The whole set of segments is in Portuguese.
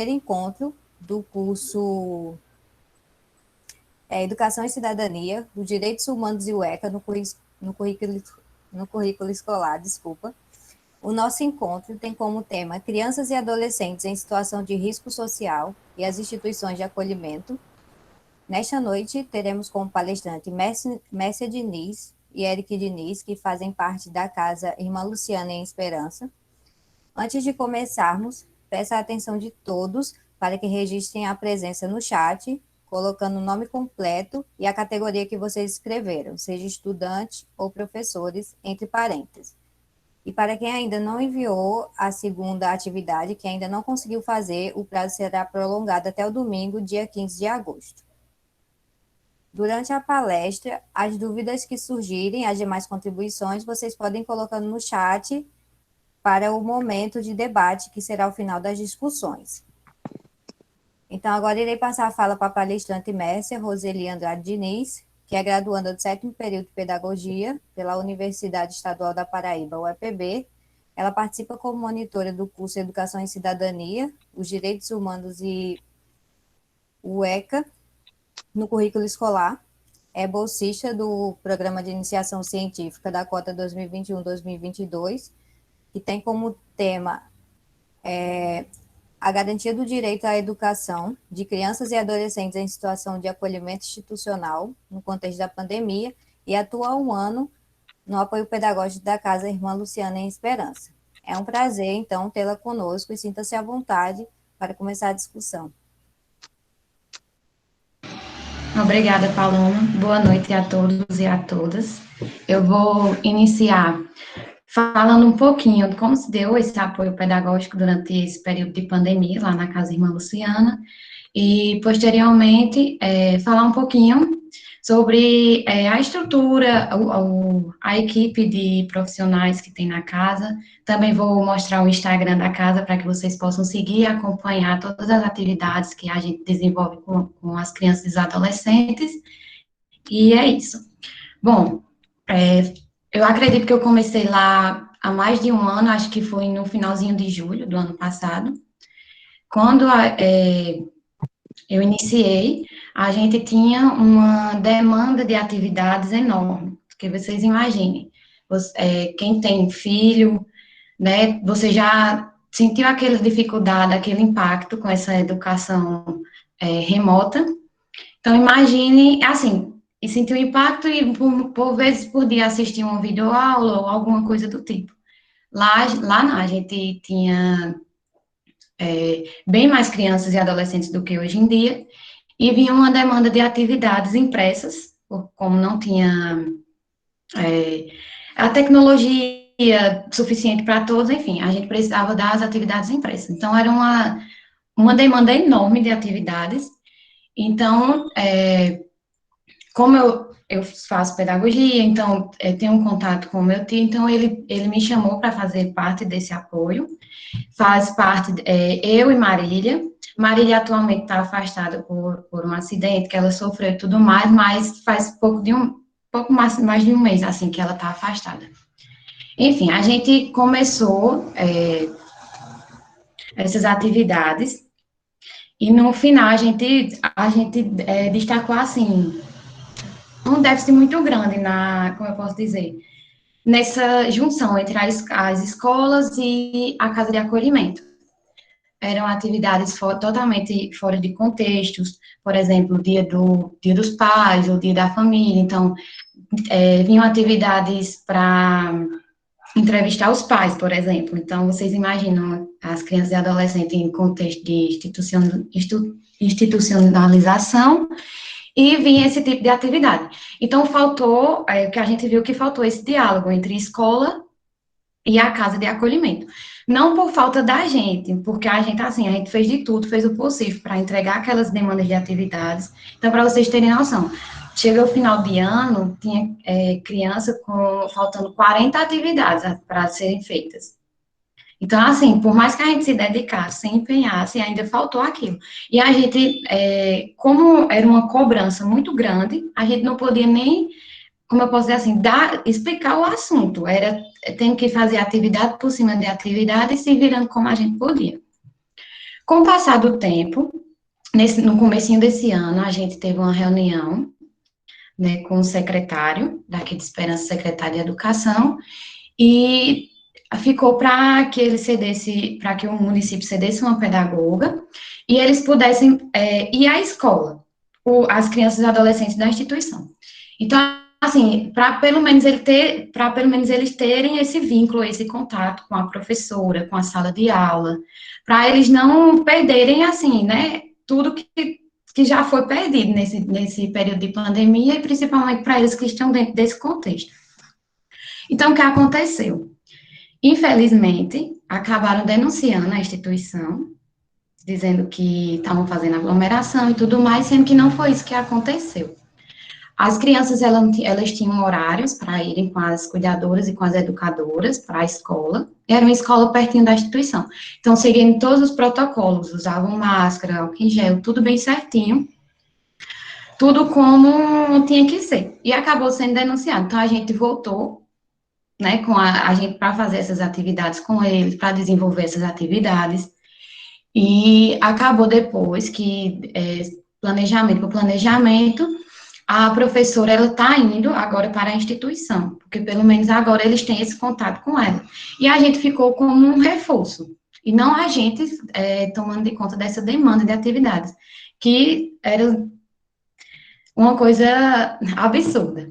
encontro do curso Educação e Cidadania, dos Direitos Humanos e UECA no currículo escolar, desculpa. O nosso encontro tem como tema crianças e adolescentes em situação de risco social e as instituições de acolhimento. Nesta noite, teremos como palestrante Mércia Diniz e Eric Diniz, que fazem parte da Casa Irmã Luciana em Esperança. Antes de começarmos, peço a atenção de todos para que registrem a presença no chat, colocando o nome completo e a categoria que vocês escreveram, seja estudante ou professores, entre parênteses. E para quem ainda não enviou a segunda atividade, que ainda não conseguiu fazer, o prazo será prolongado até o domingo, dia 15 de agosto. Durante a palestra, as dúvidas que surgirem, as demais contribuições, vocês podem colocar no chat para o momento de debate, que será o final das discussões. Então, agora irei passar a fala para a palestrante Mércia Roseli Andrade Diniz, que é graduanda do 7º período de Pedagogia pela Universidade Estadual da Paraíba, UEPB. Ela participa como monitora do curso Educação e Cidadania, os Direitos Humanos e UECA, no currículo escolar. É bolsista do Programa de Iniciação Científica da Cota 2021-2022, que tem como tema a garantia do direito à educação de crianças e adolescentes em situação de acolhimento institucional no contexto da pandemia e atua há um ano no apoio pedagógico da Casa Irmã Luciana em Esperança. É um prazer, então, tê-la conosco e sinta-se à vontade para começar a discussão. Obrigada, Paloma. Boa noite a todos e a todas. Eu vou iniciar falando um pouquinho de como se deu esse apoio pedagógico durante esse período de pandemia lá na Casa Irmã Luciana e, posteriormente, falar um pouquinho sobre a estrutura, a equipe de profissionais que tem na casa. Também vou mostrar o Instagram da casa para que vocês possam seguir e acompanhar todas as atividades que a gente desenvolve com as crianças e adolescentes. E é isso. Bom, eu acredito que eu comecei lá há mais de um ano, acho que foi no finalzinho de julho do ano passado. Quando eu iniciei, a gente tinha uma demanda de atividades enorme, porque vocês imaginem, quem tem filho, né, você já sentiu aquela dificuldade, aquele impacto com essa educação remota. Então, imagine, assim, e sentiu impacto e, por vezes, podia assistir uma videoaula ou alguma coisa do tipo. Lá não, a gente tinha bem mais crianças e adolescentes do que hoje em dia, e vinha uma demanda de atividades impressas, como não tinha a tecnologia suficiente para todos, enfim, a gente precisava das atividades impressas. Então, era uma demanda enorme de atividades. Então, como eu faço pedagogia, então tenho um contato com o meu tio, então ele me chamou para fazer parte desse apoio. Faz parte eu e Marília. Marília atualmente está afastada por um acidente que ela sofreu e tudo mais, mas faz pouco mais de um mês, assim, que ela está afastada. Enfim, a gente começou essas atividades e no final a gente destacou, assim, um déficit muito grande como eu posso dizer, nessa junção entre as escolas e a casa de acolhimento. Eram atividades totalmente fora de contextos, por exemplo, o dia dos pais, o dia da família, então, vinham atividades para entrevistar os pais, por exemplo, então, vocês imaginam as crianças e adolescentes em contexto de institucionalização, e vinha esse tipo de atividade. Então, faltou, o que a gente viu que faltou esse diálogo entre escola e a casa de acolhimento. Não por falta da gente, porque a gente fez de tudo, fez o possível para entregar aquelas demandas de atividades. Então, para vocês terem noção, chega o final de ano, tinha criança faltando 40 atividades para serem feitas. Então, assim, por mais que a gente se dedicasse, se empenhasse, ainda faltou aquilo. E a gente, como era uma cobrança muito grande, a gente não podia nem, como eu posso dizer assim, explicar o assunto. Tem que fazer atividade por cima de atividade e se virando como a gente podia. Com o passar do tempo, no comecinho desse ano, a gente teve uma reunião, né, com o secretário, daqui de Esperança, secretário de Educação, e ficou para que ele cedesse, para que o município cedesse uma pedagoga, e eles pudessem ir à escola, as crianças e adolescentes da instituição. Então, assim, para pelo menos eles terem esse vínculo, esse contato com a professora, com a sala de aula, para eles não perderem, assim, né, tudo que já foi perdido nesse período de pandemia, e principalmente para eles que estão dentro desse contexto. Então, o que aconteceu? Infelizmente, acabaram denunciando a instituição, dizendo que estavam fazendo aglomeração e tudo mais, sendo que não foi isso que aconteceu. As crianças, elas tinham horários para irem com as cuidadoras e com as educadoras para a escola, era uma escola pertinho da instituição. Então, seguindo todos os protocolos, usavam máscara, álcool em gel, tudo bem certinho, tudo como tinha que ser. E acabou sendo denunciado. Então, a gente voltou, né, com a gente para fazer essas atividades com eles, para desenvolver essas atividades, e acabou depois que, planejamento por planejamento, a professora, ela está indo agora para a instituição, porque pelo menos agora eles têm esse contato com ela. E a gente ficou como um reforço, e não a gente tomando de conta dessa demanda de atividades, que era uma coisa absurda.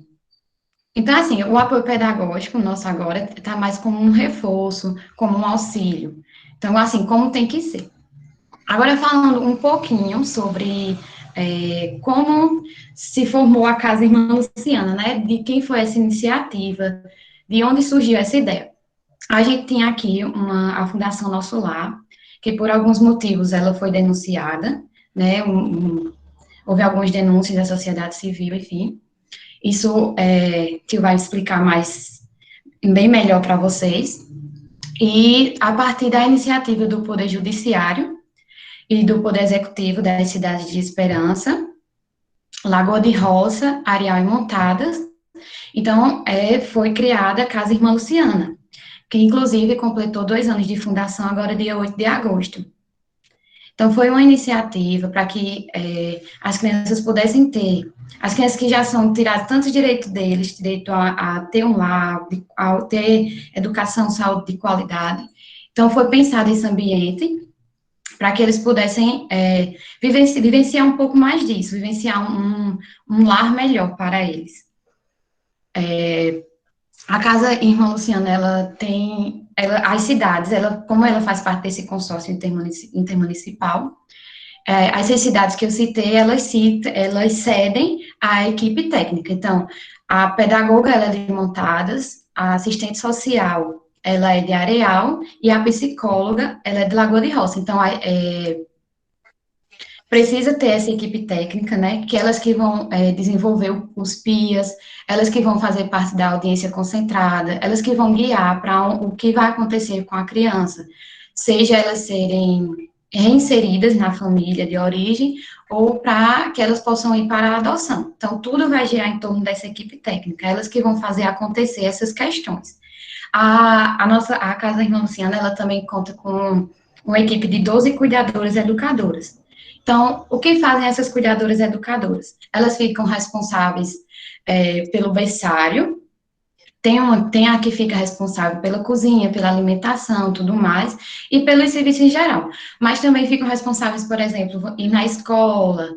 Então, assim, o apoio pedagógico nosso agora está mais como um reforço, como um auxílio. Então, assim, como tem que ser. Agora, falando um pouquinho sobre como se formou a Casa Irmã Luciana, né? De quem foi essa iniciativa, de onde surgiu essa ideia. A gente tem aqui a Fundação Nosso Lar, que por alguns motivos ela foi denunciada, né? Houve algumas denúncias da sociedade civil, enfim. Isso que vai explicar mais, bem melhor para vocês. E a partir da iniciativa do Poder Judiciário e do Poder Executivo das cidades de Esperança, Lagoa de Roça, Areal e Montadas, então foi criada a Casa Irmã Luciana, que inclusive completou 2 anos de fundação agora dia 8 de agosto. Então, foi uma iniciativa para que as crianças pudessem ter, as crianças que já são tiradas tantos direitos deles, direito a ter um lar, a ter educação, saúde de qualidade. Então, foi pensado esse ambiente para que eles pudessem vivenciar um pouco mais disso, vivenciar um lar melhor para eles. A Casa Irmã Luciana, ela tem, as cidades, como ela faz parte desse consórcio intermunicipal, as cidades que eu citei, elas cedem à equipe técnica. Então, a pedagoga, ela é de Montadas, a assistente social, ela é de Areal, e a psicóloga, ela é de Lagoa de Roça. Então, precisa ter essa equipe técnica, né, que elas que vão desenvolver os PIAs, elas que vão fazer parte da audiência concentrada, elas que vão guiar para o que vai acontecer com a criança, seja elas serem reinseridas na família de origem, ou para que elas possam ir para a adoção. Então, tudo vai girar em torno dessa equipe técnica, elas que vão fazer acontecer essas questões. A Casa Irmã Luciana, ela também conta com uma equipe de 12 cuidadoras educadoras. Então, o que fazem essas cuidadoras educadoras? Elas ficam responsáveis pelo berçário, tem a que fica responsável pela cozinha, pela alimentação, tudo mais, e pelos serviços em geral. Mas também ficam responsáveis, por exemplo, ir na escola,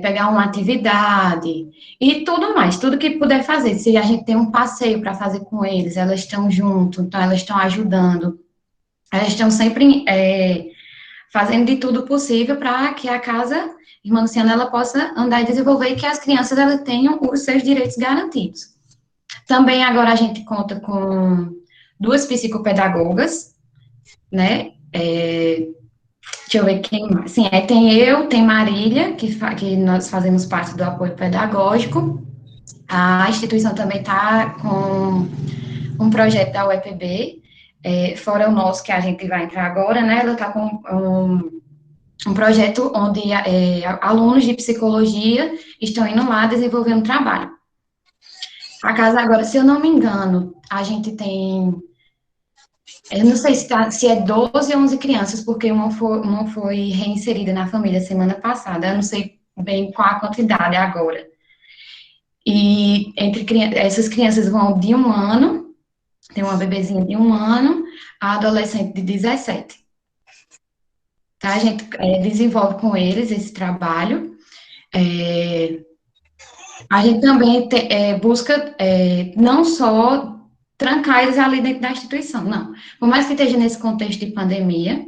pegar uma atividade, e tudo mais, tudo que puder fazer. Se a gente tem um passeio para fazer com eles, elas estão junto, então elas estão ajudando, elas estão sempre fazendo de tudo possível para que a Casa Irmã Luciana ela possa andar e desenvolver e que as crianças elas tenham os seus direitos garantidos. Também agora a gente conta com 2 psicopedagogas, né? Deixa eu ver quem mais. Sim, tem Marília, que nós fazemos parte do apoio pedagógico. A instituição também está com um projeto da UEPB, fora o nosso, que a gente vai entrar agora, né? Ela está com um projeto onde alunos de psicologia estão indo lá desenvolver um trabalho. A casa agora, se eu não me engano, a gente tem Eu não sei se é 12 ou 11 crianças, porque uma foi reinserida na família semana passada. Eu não sei bem qual a quantidade agora. E essas crianças vão de 1 ano, tem uma bebezinha de 1 ano, a adolescente de 17. Tá? A gente desenvolve com eles esse trabalho. É, a gente também busca não só trancar eles ali dentro da instituição, não. Por mais que esteja nesse contexto de pandemia,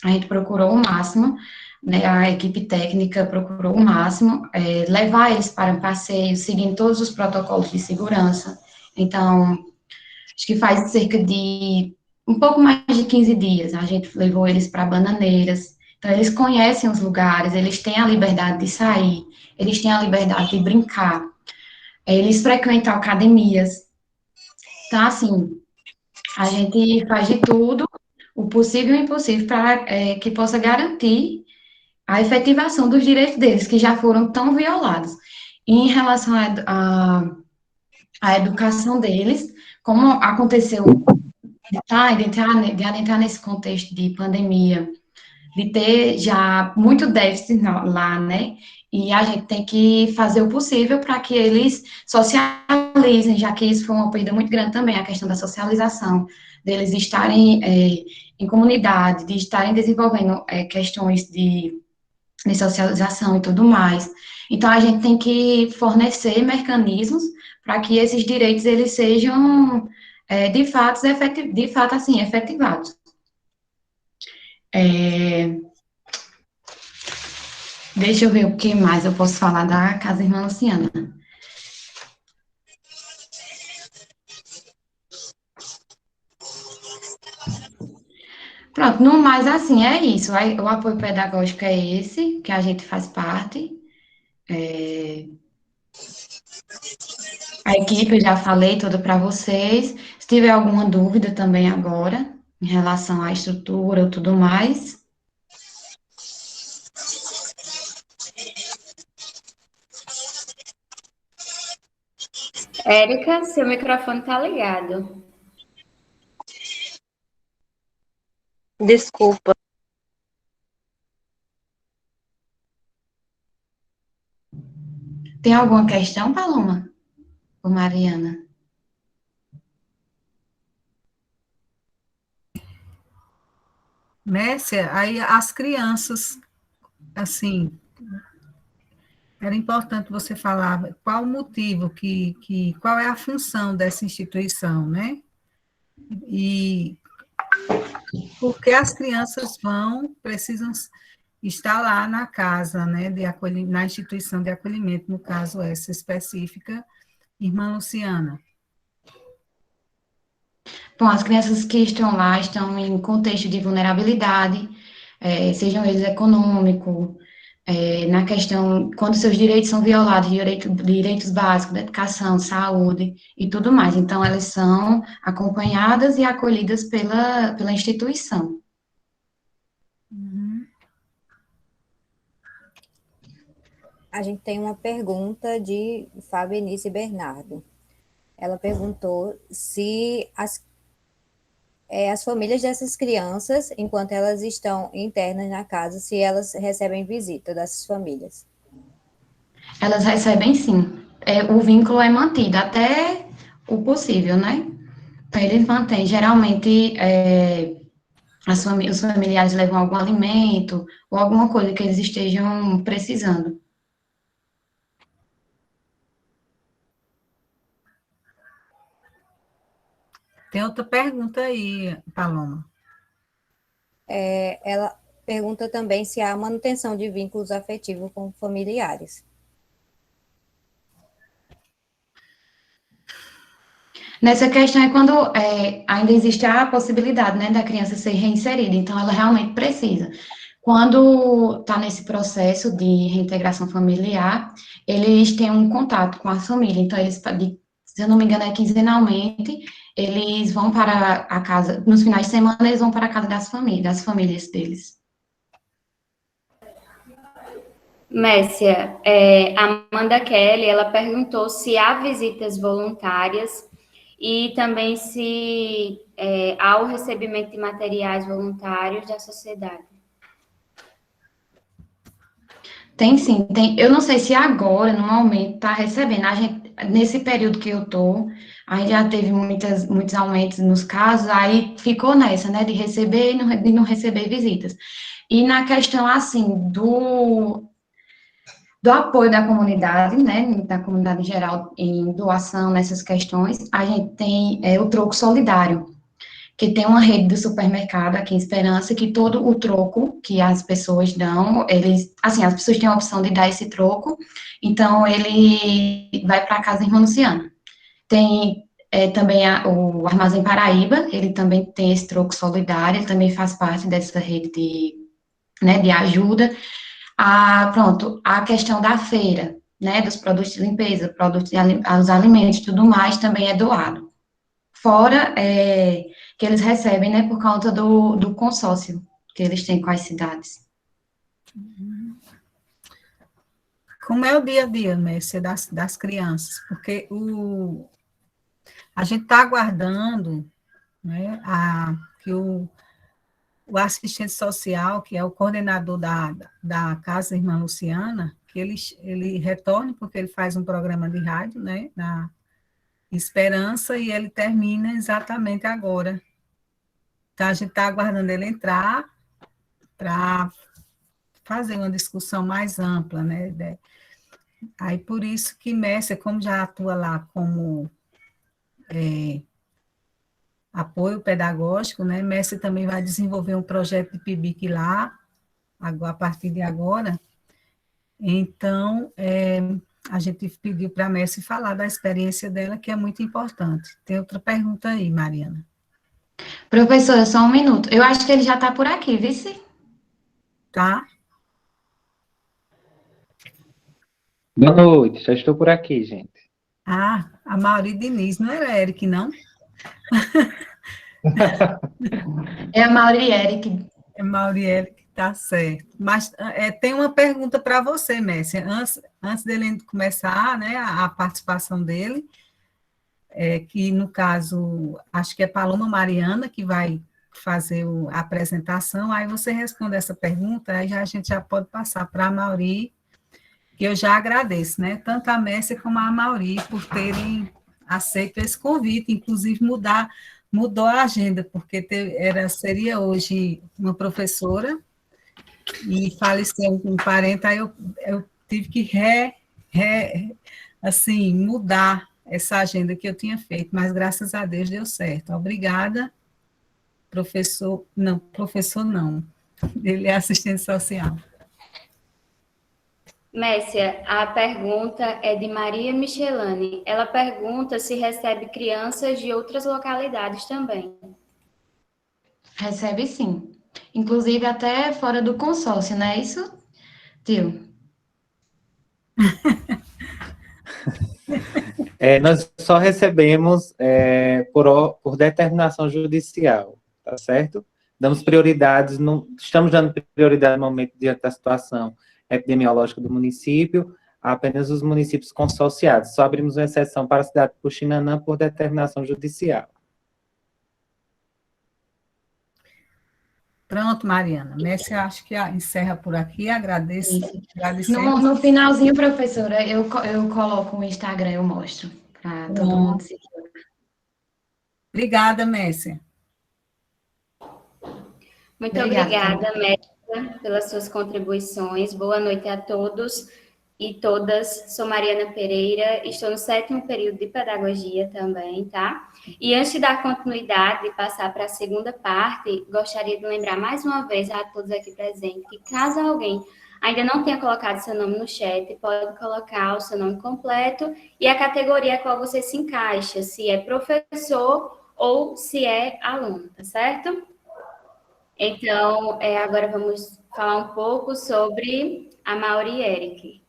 a gente procurou o máximo, né, a equipe técnica procurou o máximo, levar eles para passeios, seguindo todos os protocolos de segurança. Então, acho que faz cerca de um pouco mais de 15 dias, a gente levou eles para Bananeiras. Então, eles conhecem os lugares, eles têm a liberdade de sair, eles têm a liberdade de brincar, eles frequentam academias. Então, assim, a gente faz de tudo, o possível e o impossível, para que possa garantir a efetivação dos direitos deles, que já foram tão violados. E em relação à educação deles, como aconteceu de adentrar nesse contexto de pandemia, de ter já muito déficit lá, né? E a gente tem que fazer o possível para que eles socializem, já que isso foi uma perda muito grande também, a questão da socialização, deles estarem em comunidade, de estarem desenvolvendo questões de socialização e tudo mais. Então, a gente tem que fornecer mecanismos para que esses direitos eles sejam de fato assim efetivados. É, deixa eu ver o que mais eu posso falar da Casa Irmã Luciana. Pronto, no mais assim, é isso. O apoio pedagógico é esse, que a gente faz parte. A equipe, eu já falei toda para vocês. Se tiver alguma dúvida também agora, em relação à estrutura ou tudo mais, Érica, seu microfone está ligado. Desculpa. tem alguma questão, Paloma? Ou Mariana? Messia, aí as crianças, assim, era importante você falar qual o motivo, qual é a função dessa instituição, né? E porque as crianças precisam estar lá na casa, né, na instituição de acolhimento, no caso essa específica, Irmã Luciana. Bom, as crianças que estão lá estão em contexto de vulnerabilidade, sejam eles econômico, na questão, quando seus direitos são violados, direitos básicos da educação, saúde e tudo mais. Então, elas são acompanhadas e acolhidas pela instituição. Uhum. A gente tem uma pergunta de Fabenice Bernardo. Ela perguntou se as famílias dessas crianças, enquanto elas estão internas na casa, se elas recebem visita dessas famílias. Elas recebem sim. O vínculo é mantido até o possível, né? Então, eles mantêm. Geralmente, os familiares levam algum alimento ou alguma coisa que eles estejam precisando. Tem outra pergunta aí, Paloma. Ela pergunta também se há manutenção de vínculos afetivos com familiares. Nessa questão é quando ainda existe a possibilidade, né, da criança ser reinserida, então ela realmente precisa. Quando está nesse processo de reintegração familiar, eles têm um contato com a família, então eles, se eu não me engano, é quinzenalmente, eles vão para a casa, nos finais de semana, eles vão para a casa das famílias deles. Messia, Amanda Kelly, ela perguntou se há visitas voluntárias E também se há o recebimento de materiais voluntários da sociedade. Tem sim, tem. Eu não sei se agora, no momento, está recebendo. Nesse período que eu estou, a gente já teve muitos aumentos nos casos, aí ficou nessa, né, de receber e de não receber visitas. E na questão, assim, do apoio da comunidade, né, da comunidade em geral, em doação nessas questões, a gente tem o troco solidário, que tem uma rede do supermercado aqui em Esperança, que todo o troco que as pessoas dão, as pessoas têm a opção de dar esse troco, então ele vai para a Casa Irmã Luciana. Tem também o Armazém Paraíba, ele também tem esse troco solidário, ele também faz parte dessa rede de ajuda. Pronto, a questão da feira, né, dos produtos de limpeza, os alimentos, tudo mais, também é doado. Fora que eles recebem, né, por conta do consórcio que eles têm com as cidades. Como é o dia a dia, Mércia, das crianças? Porque a gente está aguardando, né, que o assistente social, que é o coordenador da Casa Irmã Luciana, que ele retorne, porque ele faz um programa de rádio, né, na Esperança, e ele termina exatamente agora. Então, a gente está aguardando ele entrar para fazer uma discussão mais ampla, né? Aí, por isso que Mércia, como já atua lá como apoio pedagógico, né? Mércia também vai desenvolver um projeto de PIBIC lá, a partir de agora. Então, a gente pediu para a Mércia falar da experiência dela, que é muito importante. Tem outra pergunta aí, Mariana. Professora, só um minuto. Eu acho que ele já está por aqui, vice? Tá? Boa noite, já estou por aqui, gente. A Mauri Diniz, não era Eric, não? É a Mauri Eric. É Mauri Eric, tá certo. Mas tem uma pergunta para você, Mércia. Antes dele começar, né, a participação dele, que no caso, acho que é Paloma Mariana que vai fazer a apresentação, aí você responde essa pergunta, aí a gente já pode passar para a Mauri, que eu já agradeço, né, tanto a Mércia como a Mauri por terem aceito esse convite, inclusive mudou a agenda, porque seria hoje uma professora e faleceu um parente, aí eu tive que assim, mudar essa agenda que eu tinha feito, mas graças a Deus deu certo. Obrigada, professor não, ele é assistente social. Mércia, a pergunta é de Maria Michelane. Ela pergunta se recebe crianças de outras localidades também. Recebe sim. Inclusive até fora do consórcio, não é isso, tio? Nós só recebemos por determinação judicial, tá certo? Damos prioridades, estamos dando prioridade no momento diante da situação epidemiológica do município, a apenas os municípios consorciados. Só abrimos uma exceção para a cidade de Puxinanã por determinação judicial. Pronto, Mariana. Mércia, acho que encerra por aqui. Agradeço. No finalzinho, professora, eu coloco o Instagram, eu mostro para todo mundo seguir. Obrigada, Mércia. Muito obrigada, Mércia, pelas suas contribuições. Boa noite a todos e todas. Sou Mariana Pereira, estou no 7º período de pedagogia também, tá? E antes de dar continuidade e passar para a segunda parte, gostaria de lembrar mais uma vez a todos aqui presentes que caso alguém ainda não tenha colocado seu nome no chat, pode colocar o seu nome completo e a categoria a qual você se encaixa, se é professor ou se é aluno, tá certo? Então, agora vamos falar um pouco sobre a Mauri Eric.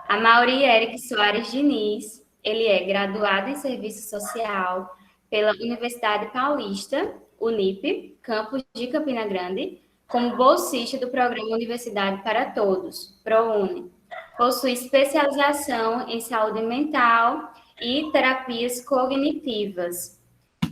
A Mauri Eric Soares Diniz, ele é graduado em Serviço Social pela Universidade Paulista, Unip, campus de Campina Grande, como bolsista do Programa Universidade para Todos, ProUni. Possui especialização em saúde mental e terapias cognitivas.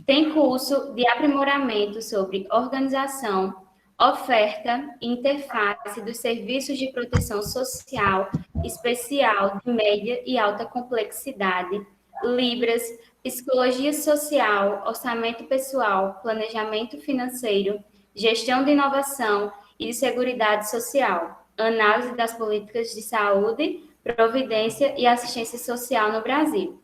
Tem curso de aprimoramento sobre organização, oferta e interface dos serviços de proteção social especial de média e alta complexidade, Libras, psicologia social, orçamento pessoal, planejamento financeiro, gestão de inovação e de seguridade social, análise das políticas de saúde, providência e assistência social no Brasil.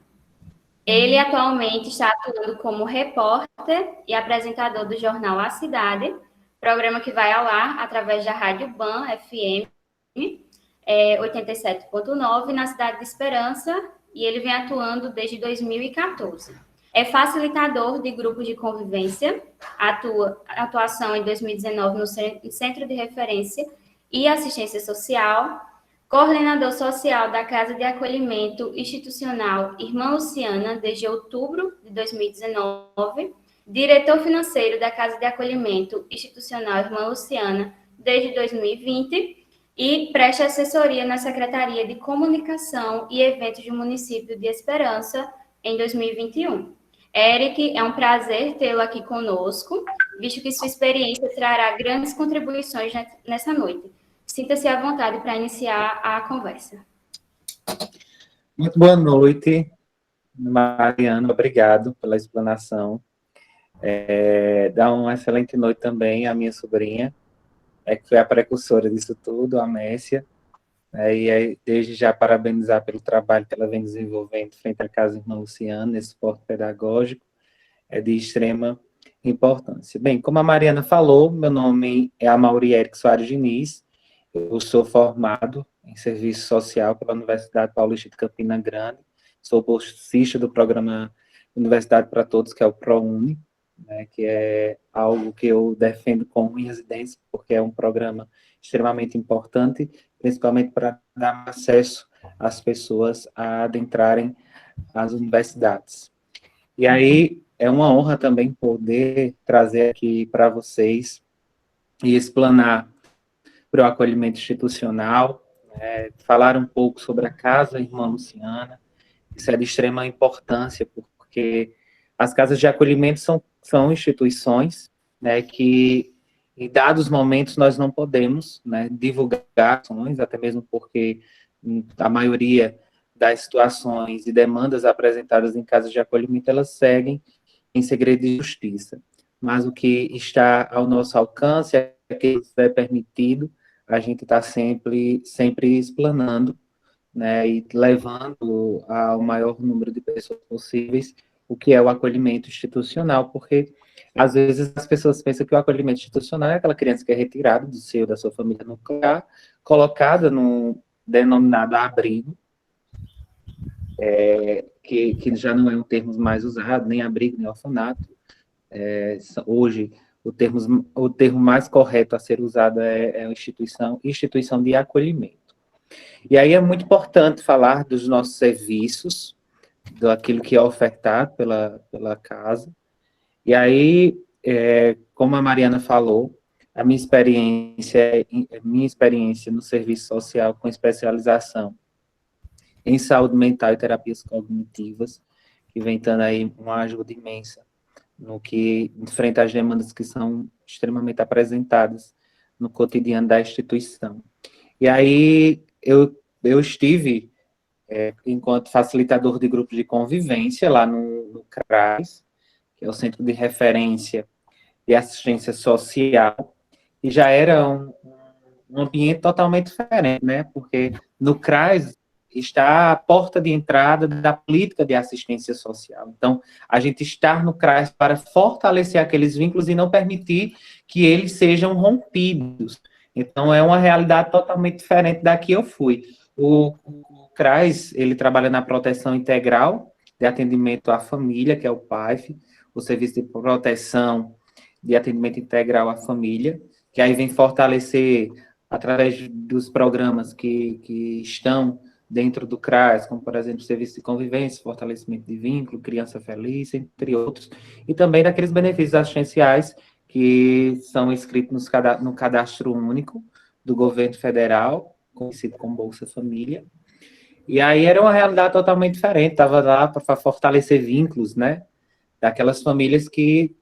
Ele atualmente está atuando como repórter e apresentador do jornal A Cidade, programa que vai ao ar através da Rádio Ban FM 87.9 na cidade de Esperança, e ele vem atuando desde 2014. É facilitador de grupos de convivência, atuação em 2019 no Centro de Referência e Assistência Social, coordenador social da Casa de Acolhimento Institucional Irmã Luciana desde outubro de 2019, diretor financeiro da Casa de Acolhimento Institucional Irmã Luciana desde 2020 e presta assessoria na Secretaria de Comunicação e Eventos do Município de Esperança em 2021. Eric, é um prazer tê-lo aqui conosco, visto que sua experiência trará grandes contribuições nessa noite. Sinta-se à vontade para iniciar a conversa. Muito boa noite, Mariana, obrigado pela explanação. Dá uma excelente noite também à minha sobrinha, que foi a precursora disso tudo, a Messia, e aí, desde já parabenizar pelo trabalho que ela vem desenvolvendo frente à Casa Irmã Luciana, esse suporte pedagógico é de extrema importância. Bem, como a Mariana falou, meu nome é Amaury Eric Soares Diniz, eu sou formado em Serviço Social pela Universidade Paulista de Campina Grande, sou bolsista do programa Universidade para Todos, que é o ProUni, né, que é algo que eu defendo com unhas e dentes, porque é um programa extremamente importante, principalmente para dar acesso às pessoas a adentrarem as universidades. E aí, é uma honra também poder trazer aqui para vocês e explanar para o acolhimento institucional, falar um pouco sobre a Casa Irmã Luciana. Isso é de extrema importância, porque as casas de acolhimento são instituições, né, que em dados momentos nós não podemos, né, divulgar ações, até mesmo porque a maioria das situações e demandas apresentadas em casas de acolhimento, elas seguem em segredo de justiça. Mas o que está ao nosso alcance, é que é permitido, a gente está sempre explanando, né, e levando ao maior número de pessoas possíveis o que é o acolhimento institucional, porque às vezes as pessoas pensam que o acolhimento institucional é aquela criança que é retirada do seio da sua família nuclear, colocada num denominado abrigo, que já não é um termo mais usado, nem abrigo, nem orfanato. Hoje, o termo mais correto a ser usado é instituição de acolhimento. E aí é muito importante falar dos nossos serviços, daquilo que é ofertado pela casa. E aí, como a Mariana falou, a minha experiência no serviço social com especialização em saúde mental e terapias cognitivas, que vem dando aí uma ajuda imensa no que enfrenta as demandas que são extremamente apresentadas no cotidiano da instituição. E aí, eu estive, enquanto facilitador de grupos de convivência, lá no CRAS, que é o Centro de Referência de Assistência Social, e já era um ambiente totalmente diferente, né? Porque no CRAS está a porta de entrada da política de assistência social. Então, a gente está no CRAS para fortalecer aqueles vínculos e não permitir que eles sejam rompidos. Então, é uma realidade totalmente diferente da que eu fui. O CRAS, ele trabalha na proteção integral de atendimento à família, que é o PAIF, o Serviço de Proteção de Atendimento Integral à Família, que aí vem fortalecer, através dos programas que estão dentro do CRAS, como, por exemplo, Serviço de Convivência, Fortalecimento de Vínculo, Criança Feliz, entre outros, e também daqueles benefícios assistenciais que são inscritos no Cadastro Único do Governo Federal, conhecido como Bolsa Família. E aí era uma realidade totalmente diferente, estava lá para fortalecer vínculos, né? daquelas famílias que,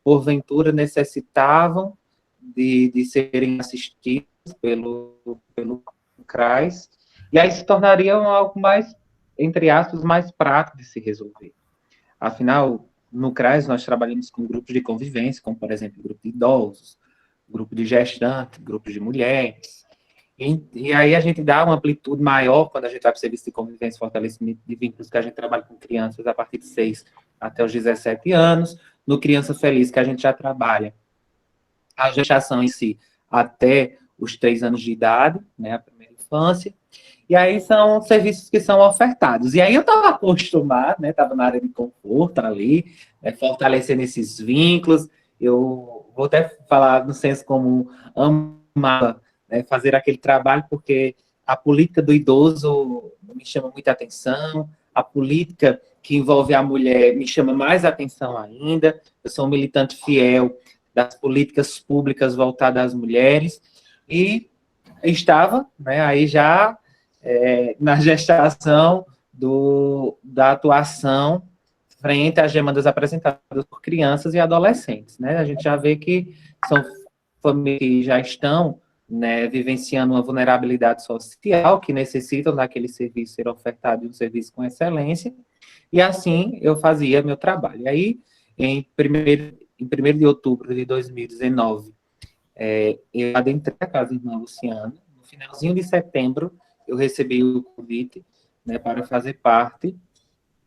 porventura, necessitavam de serem assistidas pelo CRAS, e aí se tornaria algo mais, entre aspas, mais prático de se resolver. Afinal, no CRAS nós trabalhamos com grupos de convivência, como, por exemplo, grupo de idosos, grupo de gestantes, grupos de mulheres, e aí a gente dá uma amplitude maior quando a gente vai para o serviço de convivência e fortalecimento de vínculos, que a gente trabalha com crianças a partir de 6 até os 17 anos, no Criança Feliz, que a gente já trabalha a gestação em si até os 3 anos de idade, né, a primeira infância, e aí são serviços que são ofertados. E aí eu estava acostumado, né, estava na área de conforto ali, né, fortalecendo esses vínculos. Eu vou até falar no senso comum, amava, né, fazer aquele trabalho, porque a política do idoso me chama muita atenção, a política que envolve a mulher me chama mais atenção ainda. Eu sou um militante fiel das políticas públicas voltadas às mulheres, e estava, né, aí já na gestação da atuação frente às demandas apresentadas por crianças e adolescentes, né? A gente já vê que são famílias que já estão, né, vivenciando uma vulnerabilidade social, que necessitam daquele serviço ser ofertado, um serviço com excelência, e assim eu fazia meu trabalho. E aí, em 1º de outubro de 2019, eu adentrei a Casa Irmã Luciana. No finalzinho de setembro, eu recebi o convite, né, para fazer parte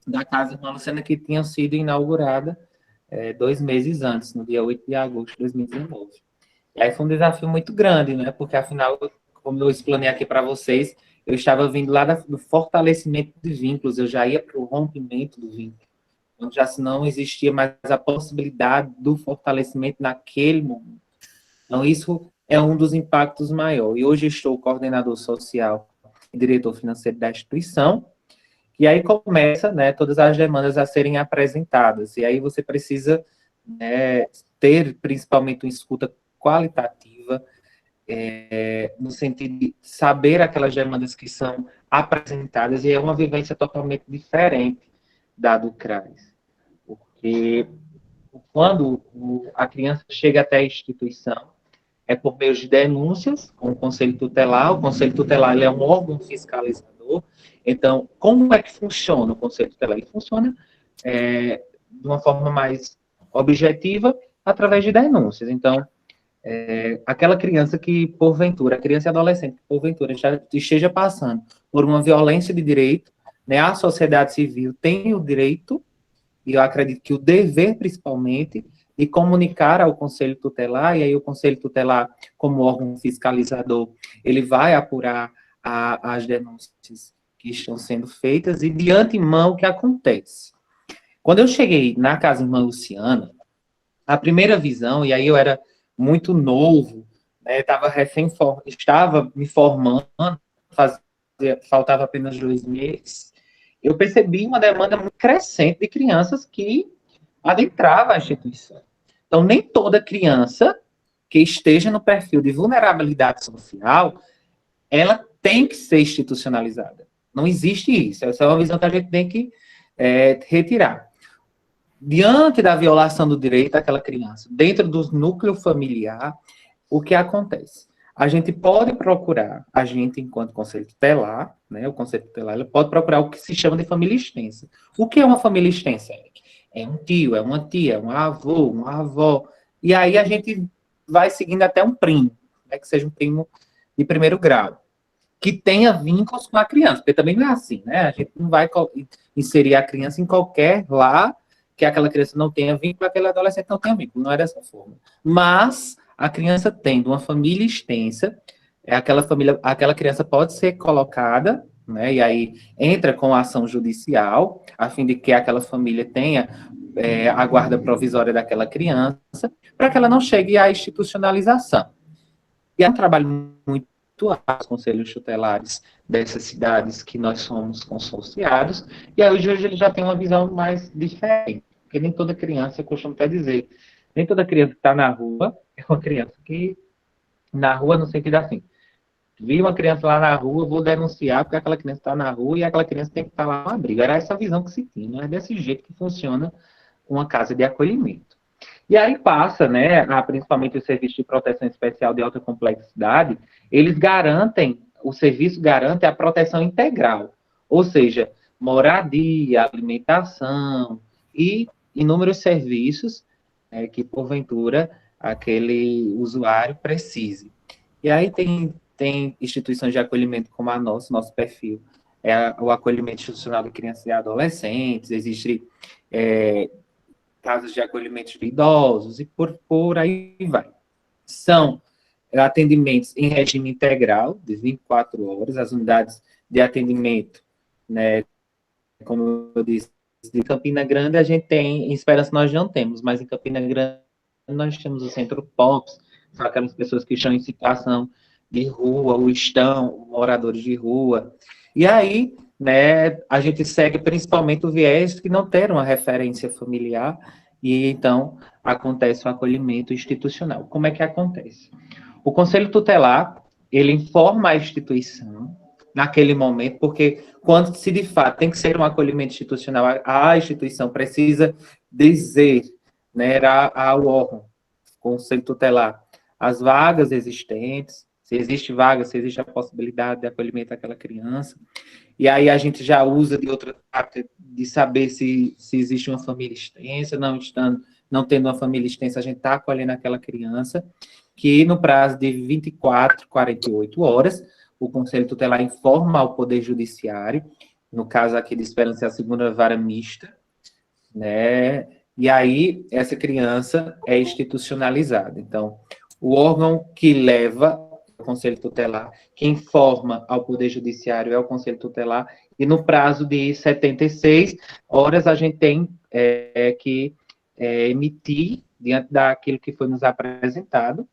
da Casa Irmã Luciana, que tinha sido inaugurada 2 meses antes, no dia 8 de agosto de 2019. E aí foi um desafio muito grande, né, porque afinal, como eu explanei aqui para vocês, eu estava vindo lá do fortalecimento de vínculos, eu já ia para o rompimento do vínculo. Então, já não existia mais a possibilidade do fortalecimento naquele momento. Então, isso é um dos impactos maiores. E hoje estou coordenador social e diretor financeiro da instituição, e aí começa, né, todas as demandas a serem apresentadas. E aí você precisa, né, ter, principalmente, uma escuta qualitativa, no sentido de saber aquelas demandas que são apresentadas, e é uma vivência totalmente diferente da do CRAS. Porque quando a criança chega até a instituição, é por meio de denúncias com o Conselho Tutelar. O Conselho Tutelar, ele é um órgão fiscalizador. Então, como é que funciona o Conselho Tutelar? Ele funciona de uma forma mais objetiva, através de denúncias. Então, aquela criança que, porventura, criança e adolescente que, porventura, já esteja passando por uma violência de direito, né, a sociedade civil tem o direito, e eu acredito que o dever, principalmente, de comunicar ao Conselho Tutelar, e aí o Conselho Tutelar, como órgão fiscalizador, ele vai apurar as denúncias que estão sendo feitas, e de antemão o que acontece. Quando eu cheguei na Casa Irmã Luciana, a primeira visão, e aí eu era muito novo, né, estava me formando, faltava apenas 2 meses, eu percebi uma demanda muito crescente de crianças que adentravam a instituição. Então, nem toda criança que esteja no perfil de vulnerabilidade social, ela tem que ser institucionalizada. Não existe isso. Essa é uma visão que a gente tem que retirar. Diante da violação do direito daquela criança, dentro do núcleo familiar, o que acontece? A gente pode procurar, a gente, enquanto Conselho Tutelar, né, o Conselho Tutelar, ele pode procurar o que se chama de família extensa. O que é uma família extensa, Eric? É um tio, é uma tia, é um avô, uma avó. E aí a gente vai seguindo até um primo, né, que seja um primo de primeiro grau, que tenha vínculos com a criança, porque também não é assim, né? A gente não vai inserir a criança em qualquer lar que aquela criança não tenha vínculo, aquele adolescente não tenha vínculo, não é dessa forma. Mas a criança tendo uma família extensa, aquela criança pode ser colocada, né, e aí entra com a ação judicial, a fim de que aquela família tenha a guarda provisória daquela criança, para que ela não chegue à institucionalização. E é um trabalho muito aos conselhos tutelares dessas cidades que nós somos consorciados, e aí hoje ele já tem uma visão mais diferente, porque nem toda criança, eu costumo até dizer, nem toda criança que está na rua é uma criança que, na rua no sentido assim, vi uma criança lá na rua, vou denunciar porque aquela criança está na rua e aquela criança tem que estar lá no abrigo. Era essa visão que se tinha, não é desse jeito que funciona uma casa de acolhimento. E aí passa, né, principalmente o serviço de proteção especial de alta complexidade, eles garantem, o serviço garante a proteção integral, ou seja, moradia, alimentação e inúmeros serviços que, porventura, aquele usuário precise. E aí tem instituições de acolhimento como a nosso perfil, o acolhimento institucional de crianças e adolescentes, existe casas de acolhimento de idosos, e por aí vai. São atendimentos em regime integral, de 24 horas, as unidades de atendimento, né, como eu disse, de Campina Grande a gente tem, em Esperança nós não temos, mas em Campina Grande nós temos o Centro POPs, são aquelas pessoas que estão em situação de rua, ou estão moradores de rua. E aí, né, a gente segue principalmente o viés que não ter uma referência familiar, e então acontece o acolhimento institucional. Como é que acontece? O Conselho Tutelar, ele informa a instituição naquele momento, porque quando se de fato tem que ser um acolhimento institucional, a instituição precisa dizer, né, ao órgão, Conselho Tutelar, as vagas existentes, se existe vaga, se existe a possibilidade de acolhimento daquela criança. E aí a gente já usa de outra parte de saber se existe uma família extensa, não tendo uma família extensa, a gente está acolhendo aquela criança, que no prazo de 24, 48 horas, o Conselho Tutelar informa ao Poder Judiciário, no caso aqui de Esperança é a segunda vara mista, né? E aí essa criança é institucionalizada. Então, o órgão que leva o Conselho Tutelar, que informa ao Poder Judiciário é o Conselho Tutelar, e no prazo de 76 horas a gente tem que emitir, diante daquilo que foi nos apresentado,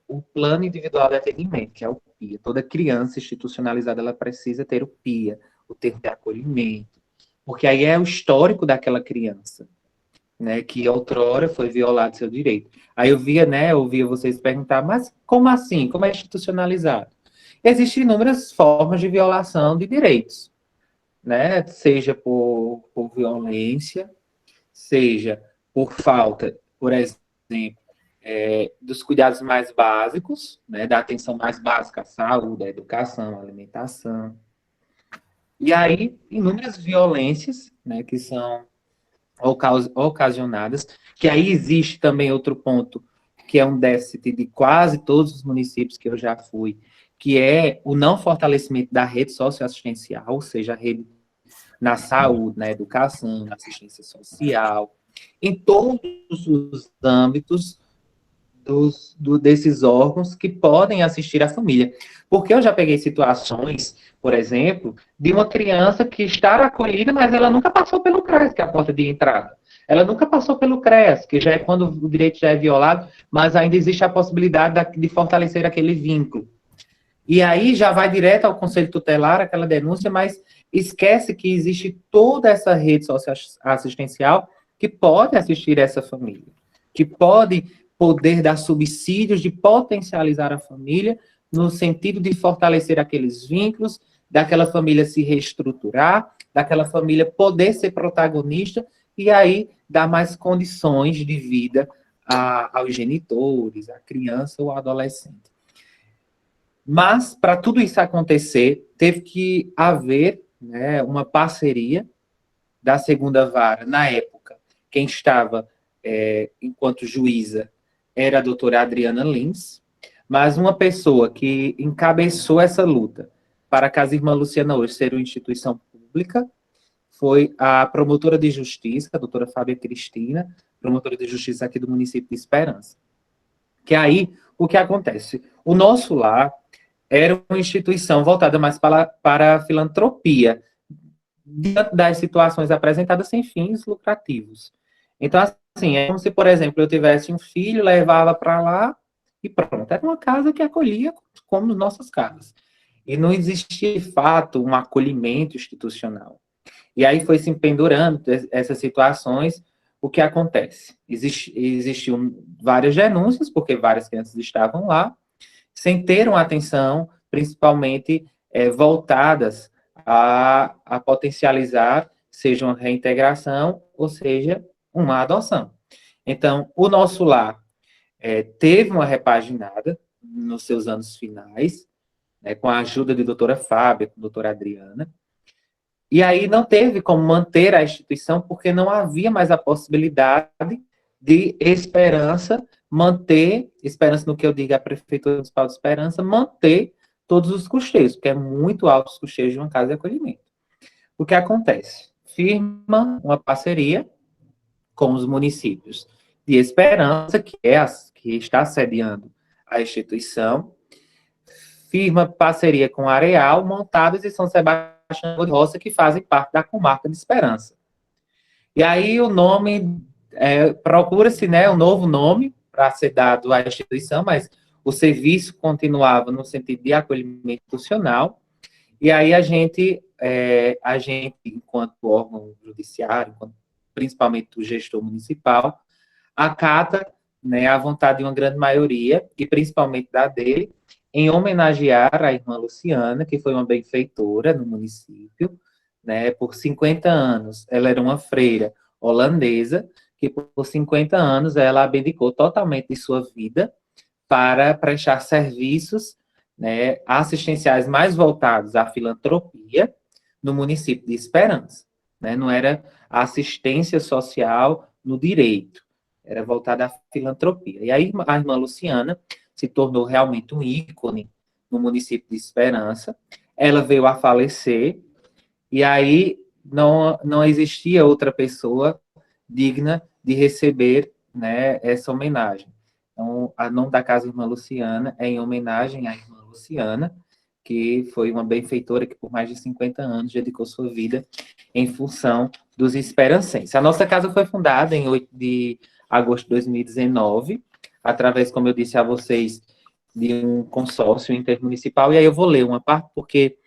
o Plano Individual de Atendimento, que é o PIA. Toda criança institucionalizada, ela precisa ter o PIA, o termo de acolhimento, porque aí é o histórico daquela criança, né, que outrora foi violado seu direito. Aí eu ouvia vocês perguntar, mas como assim? Como é institucionalizado? Existem inúmeras formas de violação de direitos, né, seja por violência, seja por falta, por exemplo, dos cuidados mais básicos, né, da atenção mais básica à saúde, à educação, à alimentação. E aí, inúmeras violências, né, que são ocasionadas, que aí existe também outro ponto, que é um déficit de quase todos os municípios que eu já fui, que é o não fortalecimento da rede socioassistencial, ou seja, a rede na saúde, na educação, na assistência social, em todos os âmbitos desses órgãos que podem assistir a família. Porque eu já peguei situações, por exemplo, de uma criança que está acolhida, mas ela nunca passou pelo CREAS, que é a porta de entrada. Ela nunca passou pelo CREAS, que já é quando o direito já é violado, mas ainda existe a possibilidade de fortalecer aquele vínculo. E aí já vai direto ao Conselho Tutelar, aquela denúncia, mas esquece que existe toda essa rede socioassistencial que pode assistir essa família, que pode poder dar subsídios, de potencializar a família, no sentido de fortalecer aqueles vínculos, daquela família se reestruturar, daquela família poder ser protagonista, e aí dar mais condições de vida aos genitores, à criança ou ao adolescente. Mas, para tudo isso acontecer, teve que haver, né, uma parceria da segunda vara, na época, quem estava enquanto juíza era a doutora Adriana Lins, mas uma pessoa que encabeçou essa luta para a Casa Irmã Luciana hoje ser uma instituição pública foi a promotora de justiça, a doutora Fábia Cristina, promotora de justiça aqui do município de Esperança. Que aí, o que acontece? O nosso lar era uma instituição voltada mais para a filantropia, diante das situações apresentadas sem fins lucrativos. Então, assim, é como se, por exemplo, eu tivesse um filho, levava para lá e pronto. Era uma casa que acolhia como nossas casas. E não existia, de fato, um acolhimento institucional. E aí foi se pendurando essas situações. O que acontece? Existiam várias denúncias, porque várias crianças estavam lá, sem ter uma atenção, principalmente voltadas a potencializar seja uma reintegração, ou seja, uma adoção. Então, o Nosso Lar teve uma repaginada nos seus anos finais, né, com a ajuda de doutora Fábia, doutora Adriana, e aí não teve como manter a instituição, porque não havia mais a possibilidade de Esperança manter, Esperança no que eu digo a Prefeitura Municipal de Esperança, manter todos os custeios, porque é muito alto os custeios de uma casa de acolhimento. O que acontece? Firma uma parceria com os municípios de Esperança, que está sediando a instituição, firma parceria com Areal, Montados e São Sebastião de Roça, que fazem parte da comarca de Esperança. E aí o nome, procura-se, né, um novo nome para ser dado à instituição, mas o serviço continuava no sentido de acolhimento institucional, e aí a gente, enquanto órgão judiciário, principalmente o gestor municipal, acata, né, a vontade de uma grande maioria, e principalmente da dele, em homenagear a irmã Luciana, que foi uma benfeitora no município, né, por 50 anos. Ela era uma freira holandesa, que por 50 anos ela abdicou totalmente de sua vida para prestar serviços, né, assistenciais mais voltados à filantropia no município de Esperança. Né? Não era assistência social no direito, era voltada à filantropia. E aí a irmã Luciana se tornou realmente um ícone no município de Esperança. Ela veio a falecer, e aí não existia outra pessoa digna de receber, né, essa homenagem. Então, o nome da Casa Irmã Luciana é em homenagem à irmã Luciana, que foi uma benfeitora que por mais de 50 anos dedicou sua vida em função dos esperancenses. A nossa casa foi fundada em 8 de agosto de 2019, através, como eu disse a vocês, de um consórcio intermunicipal, e aí eu vou ler uma parte, porque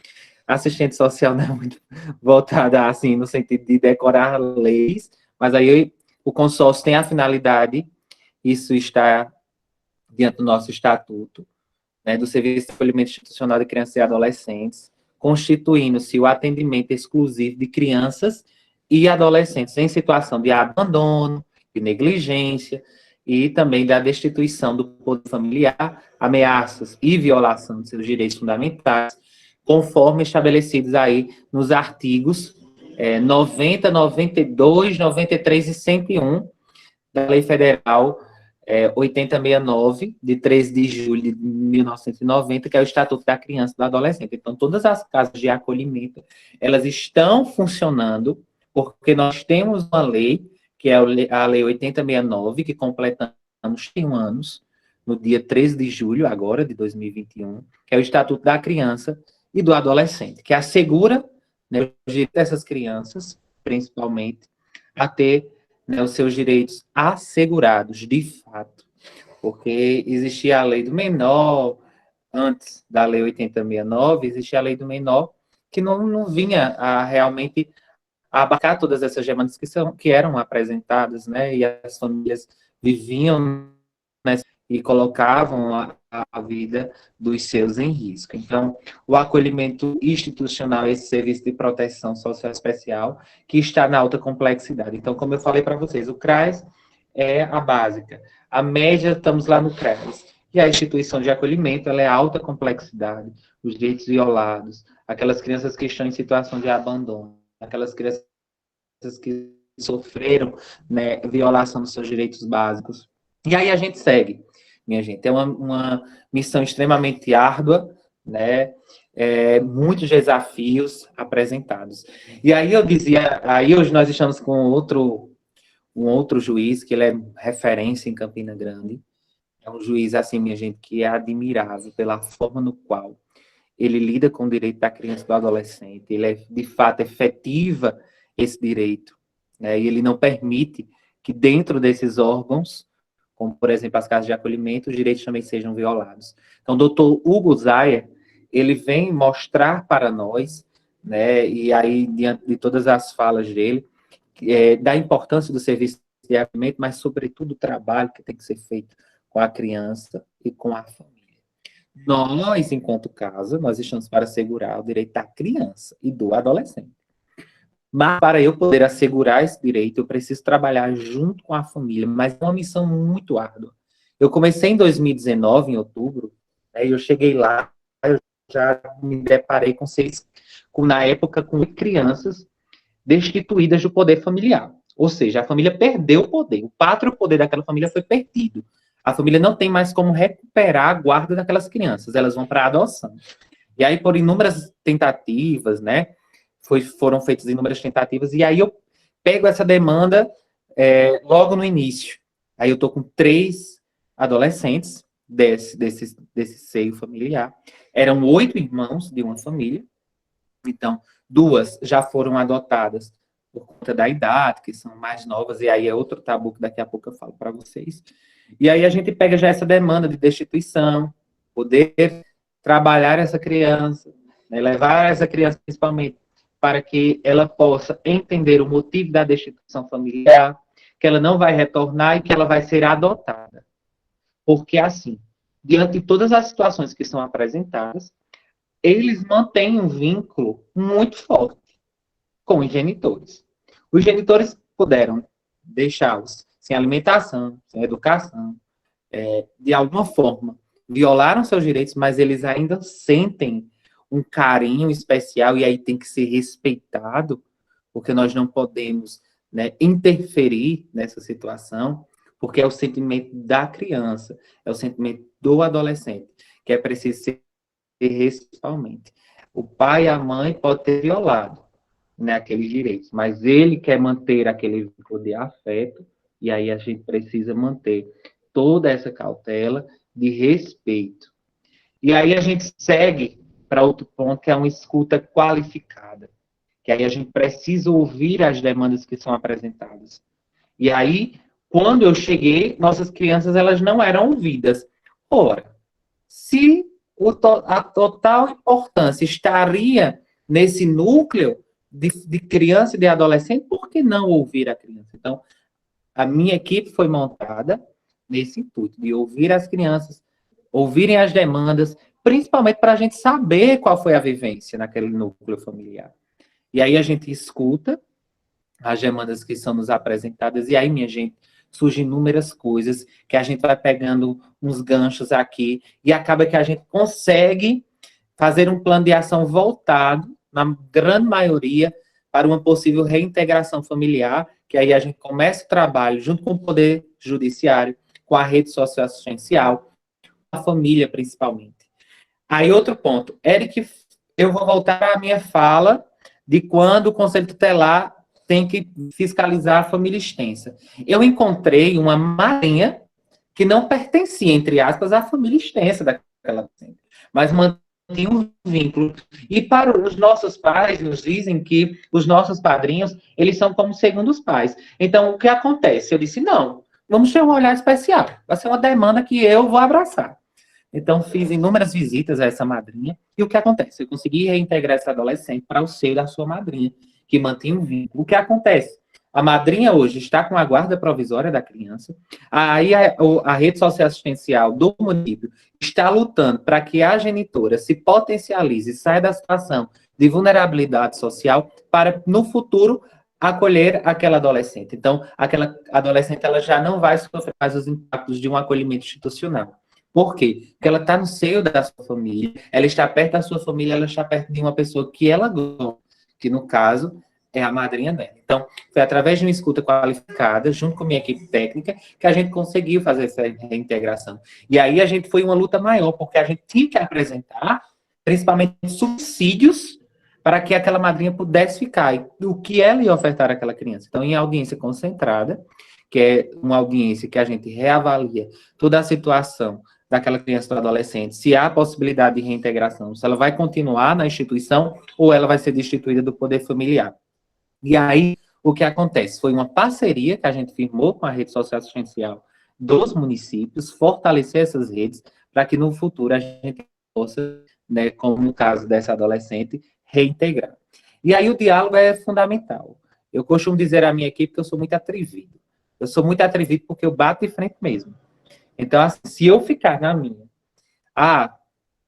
assistente social não é muito voltada, assim, no sentido de decorar leis, mas aí o consórcio tem a finalidade, isso está diante do nosso estatuto, né, do Serviço de Acolhimento Institucional de Crianças e Adolescentes, constituindo-se o atendimento exclusivo de crianças e adolescentes em situação de abandono, de negligência e também da destituição do poder familiar, ameaças e violação de seus direitos fundamentais, conforme estabelecidos aí nos artigos 90, 92, 93 e 101 da Lei Federal 8069, de 13 de julho de 1990, que é o Estatuto da Criança e do Adolescente. Então, todas as casas de acolhimento, elas estão funcionando, porque nós temos uma lei, que é a Lei 8069, que completamos 1 anos, no dia 13 de julho, agora, de 2021, que é o Estatuto da Criança e do Adolescente, que assegura, né, os direitos dessas crianças, principalmente, a ter, né, os seus direitos assegurados, de fato, porque existia a lei do menor, antes da lei 8069, existia a lei do menor, que não vinha a realmente abarcar todas essas demandas que eram apresentadas, né, e as famílias viviam, né, e colocavam a vida dos seus em risco. Então, o acolhimento institucional, esse serviço de proteção social especial, que está na alta complexidade. Então, como eu falei para vocês, o CRAS é a básica. A média, estamos lá no CRAS. E a instituição de acolhimento, ela é alta complexidade, os direitos violados, aquelas crianças que estão em situação de abandono, aquelas crianças que sofreram, né, violação dos seus direitos básicos. E aí a gente segue, minha gente. É uma missão extremamente árdua, né? Muitos desafios apresentados. E aí eu dizia, aí hoje nós estamos com um outro juiz, que ele é referência em Campina Grande. É um juiz, assim, minha gente, que é admirável pela forma no qual ele lida com o direito da criança e do adolescente. Ele, de fato, efetiva esse direito, né? E ele não permite que dentro desses órgãos, como, por exemplo, as casas de acolhimento, os direitos também sejam violados. Então, o doutor Hugo Zaya, ele vem mostrar para nós, né, e aí, diante de todas as falas dele, da importância do serviço de acolhimento, mas, sobretudo, o trabalho que tem que ser feito com a criança e com a família. Nós, enquanto casa, nós estamos para assegurar o direito da criança e do adolescente. Mas para eu poder assegurar esse direito, eu preciso trabalhar junto com a família, mas é uma missão muito árdua. Eu comecei em 2019, em outubro, né, e eu cheguei lá, eu já me deparei na época, com 8 crianças destituídas do poder familiar. Ou seja, a família perdeu o poder, o pátrio poder daquela família foi perdido. A família não tem mais como recuperar a guarda daquelas crianças, elas vão para a adoção. E aí, por inúmeras tentativas, né, foram feitas inúmeras tentativas, e aí eu pego essa demanda logo no início. Aí eu estou com 3 adolescentes desse seio familiar. Eram 8 irmãos de uma família, então 2 já foram adotadas por conta da idade, que são mais novas, e aí é outro tabu que daqui a pouco eu falo para vocês. E aí a gente pega já essa demanda de destituição, poder trabalhar essa criança, né, levar essa criança principalmente para que ela possa entender o motivo da destituição familiar, que ela não vai retornar e que ela vai ser adotada. Porque, assim, diante de todas as situações que são apresentadas, eles mantêm um vínculo muito forte com os genitores. Os genitores puderam deixá-los sem alimentação, sem educação, de alguma forma, violaram seus direitos, mas eles ainda sentem um carinho especial e aí tem que ser respeitado, porque nós não podemos, né, interferir nessa situação, porque é o sentimento da criança, é o sentimento do adolescente, que é preciso ser principalmente. O pai e a mãe podem ter violado, né, aqueles direitos, mas ele quer manter aquele vínculo de afeto, e aí a gente precisa manter toda essa cautela de respeito. E aí a gente segue para outro ponto, que é uma escuta qualificada, que aí a gente precisa ouvir as demandas que são apresentadas. E aí, quando eu cheguei, nossas crianças elas não eram ouvidas. Ora, se a total importância estaria nesse núcleo de criança e de adolescente, por que não ouvir a criança? Então, a minha equipe foi montada nesse intuito, de ouvir as crianças, ouvirem as demandas, principalmente para a gente saber qual foi a vivência naquele núcleo familiar. E aí a gente escuta as demandas que são nos apresentadas, e aí, minha gente, surgem inúmeras coisas que a gente vai pegando uns ganchos aqui, e acaba que a gente consegue fazer um plano de ação voltado, na grande maioria, para uma possível reintegração familiar, que aí a gente começa o trabalho junto com o Poder Judiciário, com a rede socioassistencial, a família principalmente. Aí outro ponto, Eric, eu vou voltar à minha fala de quando o Conselho Tutelar tem que fiscalizar a família extensa. Eu encontrei uma madrinha que não pertencia, entre aspas, à família extensa daquela paciente, mas mantinha um vínculo. E para os nossos pais, nos dizem que os nossos padrinhos, eles são como segundos pais. Então, o que acontece? Eu disse, não, vamos ter um olhar especial. Vai ser uma demanda que eu vou abraçar. Então, fiz inúmeras visitas a essa madrinha. E o que acontece? Eu consegui reintegrar essa adolescente para o seio da sua madrinha, que mantinha um vínculo. O que acontece? A madrinha hoje está com a guarda provisória da criança. Aí a rede socioassistencial do município está lutando para que a genitora se potencialize e saia da situação de vulnerabilidade social para, no futuro, acolher aquela adolescente. Então, aquela adolescente ela já não vai sofrer mais os impactos de um acolhimento institucional. Por quê? Porque ela está no seio da sua família, ela está perto da sua família, ela está perto de uma pessoa que ela gosta, que no caso é a madrinha dela. Então, foi através de uma escuta qualificada, junto com a minha equipe técnica, que a gente conseguiu fazer essa reintegração. E aí a gente foi uma luta maior, porque a gente tinha que apresentar, principalmente, subsídios para que aquela madrinha pudesse ficar, e o que ela ia ofertar àquela criança. Então, em audiência concentrada, que é uma audiência que a gente reavalia toda a situação daquela criança ou adolescente, se há possibilidade de reintegração, se ela vai continuar na instituição ou ela vai ser destituída do poder familiar. E aí, o que acontece? Foi uma parceria que a gente firmou com a rede socioassistencial dos municípios, fortalecer essas redes, para que no futuro a gente possa, né, como no caso dessa adolescente, reintegrar. E aí o diálogo é fundamental. Eu costumo dizer à minha equipe que eu sou muito atrevido. Eu sou muito atrevido porque eu bato de frente mesmo. Então, assim, se eu ficar na minha,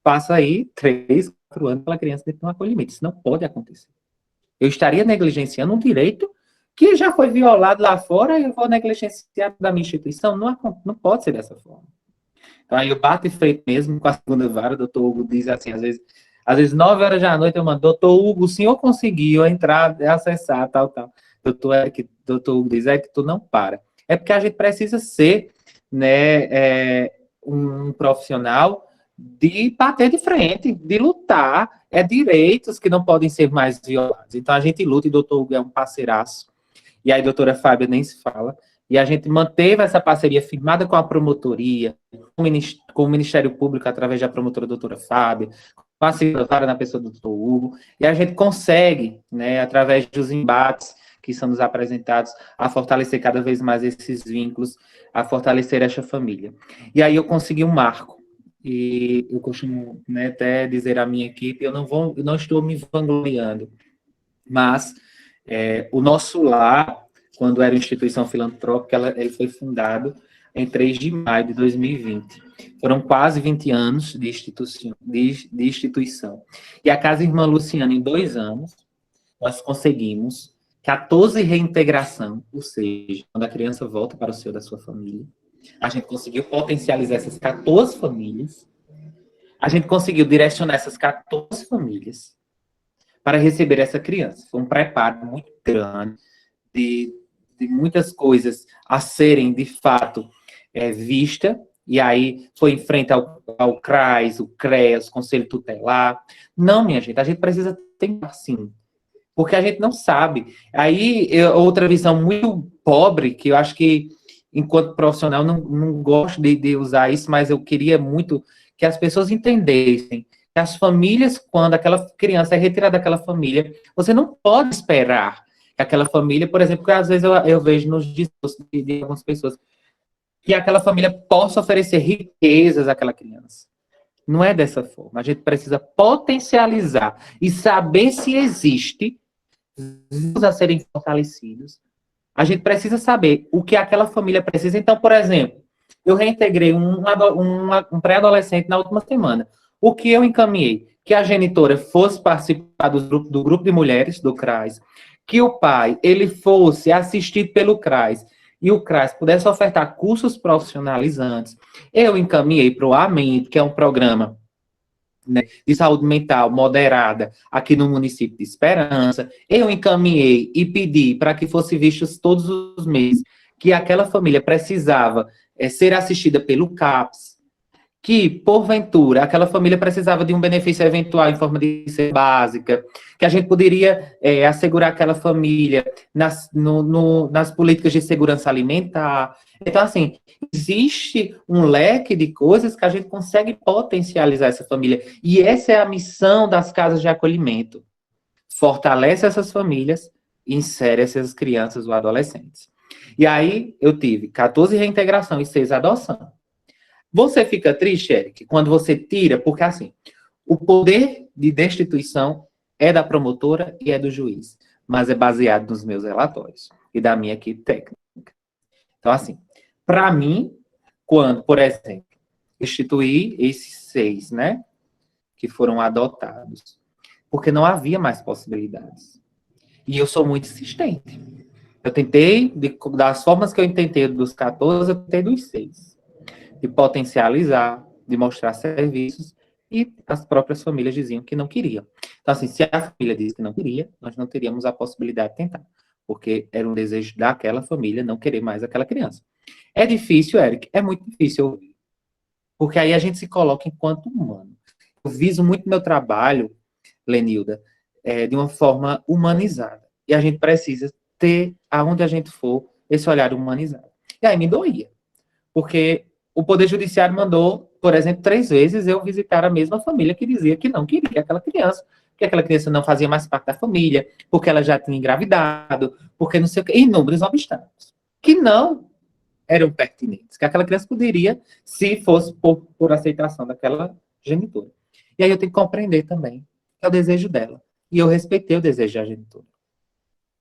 passa aí 3, 4 anos pela criança dentro de um acolhimento. Isso não pode acontecer. Eu estaria negligenciando um direito que já foi violado lá fora e eu vou negligenciar da minha instituição? Não pode ser dessa forma. Então, aí eu bato e frente mesmo com a segunda vara, o doutor Hugo diz assim, às vezes 9 horas da noite eu mando, doutor Hugo, o senhor conseguiu entrar, acessar, tal. Doutor Hugo diz, que tu não para. É porque a gente precisa ser, né, um profissional de bater de frente, de lutar, direitos que não podem ser mais violados. Então, a gente luta, e o doutor Hugo é um parceiraço, e aí a doutora Fábia nem se fala, e a gente manteve essa parceria firmada com a promotoria, com o Ministério Público, através da promotora doutora Fábia, com a segunda vara na pessoa do doutor Hugo, e a gente consegue, né, através dos embates que são nos apresentados, a fortalecer cada vez mais esses vínculos, a fortalecer essa família. E aí eu consegui um marco, e eu costumo, né, até dizer à minha equipe, eu não estou me vangloriando, mas o nosso lar, quando era instituição filantrópica, ele foi fundado em 3 de maio de 2020. Foram quase 20 anos de instituição. E a Casa Irmã Luciana, em 2 anos, nós conseguimos 14 reintegração, ou seja, quando a criança volta para o seio da sua família, a gente conseguiu potencializar essas 14 famílias, a gente conseguiu direcionar essas 14 famílias para receber essa criança. Foi um preparo muito grande de muitas coisas a serem, de fato, vista, e aí foi em frente ao CRAS, o CREAS, Conselho Tutelar. Não, minha gente, a gente precisa tentar sim, porque a gente não sabe. Aí, outra visão muito pobre, que eu acho que, enquanto profissional, não gosto de usar isso, mas eu queria muito que as pessoas entendessem que as famílias, quando aquela criança é retirada daquela família, você não pode esperar que aquela família, por exemplo, que às vezes eu vejo nos discursos de algumas pessoas, que aquela família possa oferecer riquezas àquela criança. Não é dessa forma. A gente precisa potencializar e saber se existe vínculos a serem fortalecidos. A gente precisa saber o que aquela família precisa. Então, por exemplo, eu reintegrei um pré-adolescente na última semana. O que eu encaminhei? Que a genitora fosse participar do grupo de mulheres do CRAS, que o pai ele fosse assistido pelo CRAS e o CRAS pudesse ofertar cursos profissionalizantes. Eu encaminhei para o AMENT, que é um programa, né, de saúde mental moderada aqui no município de Esperança. Eu encaminhei e pedi para que fosse vistos todos os meses que aquela família precisava ser assistida pelo CAPS, que, porventura, aquela família precisava de um benefício eventual em forma de cesta básica, que a gente poderia assegurar aquela família nas políticas de segurança alimentar. Então, assim, existe um leque de coisas que a gente consegue potencializar essa família. E essa é a missão das casas de acolhimento. Fortalece essas famílias e insere essas crianças ou adolescentes. E aí, eu tive 14 reintegração e 6 adoção. Você fica triste, Eric, quando você tira, porque assim, o poder de destituição é da promotora e é do juiz, mas é baseado nos meus relatórios e da minha equipe técnica. Então, assim, para mim, quando, por exemplo, instituí esses 6, né, que foram adotados, porque não havia mais possibilidades. E eu sou muito insistente. Eu tentei, das formas que eu tentei dos 14, eu tentei dos 6. De potencializar, de mostrar serviços, e as próprias famílias diziam que não queriam. Então, assim, se a família disse que não queria, nós não teríamos a possibilidade de tentar, porque era um desejo daquela família não querer mais aquela criança. É difícil, Eric, é muito difícil ouvir, porque aí a gente se coloca enquanto humano. Eu viso muito meu trabalho, Lenilda, de uma forma humanizada, e a gente precisa ter, aonde a gente for, esse olhar humanizado. E aí me doía, porque o Poder Judiciário mandou, por exemplo, 3 vezes eu visitar a mesma família que dizia que não queria aquela criança, que aquela criança não fazia mais parte da família, porque ela já tinha engravidado, porque não sei o que, inúmeros obstáculos, que não eram pertinentes, que aquela criança poderia, se fosse por aceitação daquela genitora. E aí eu tenho que compreender também que é o desejo dela. E eu respeitei o desejo da genitora.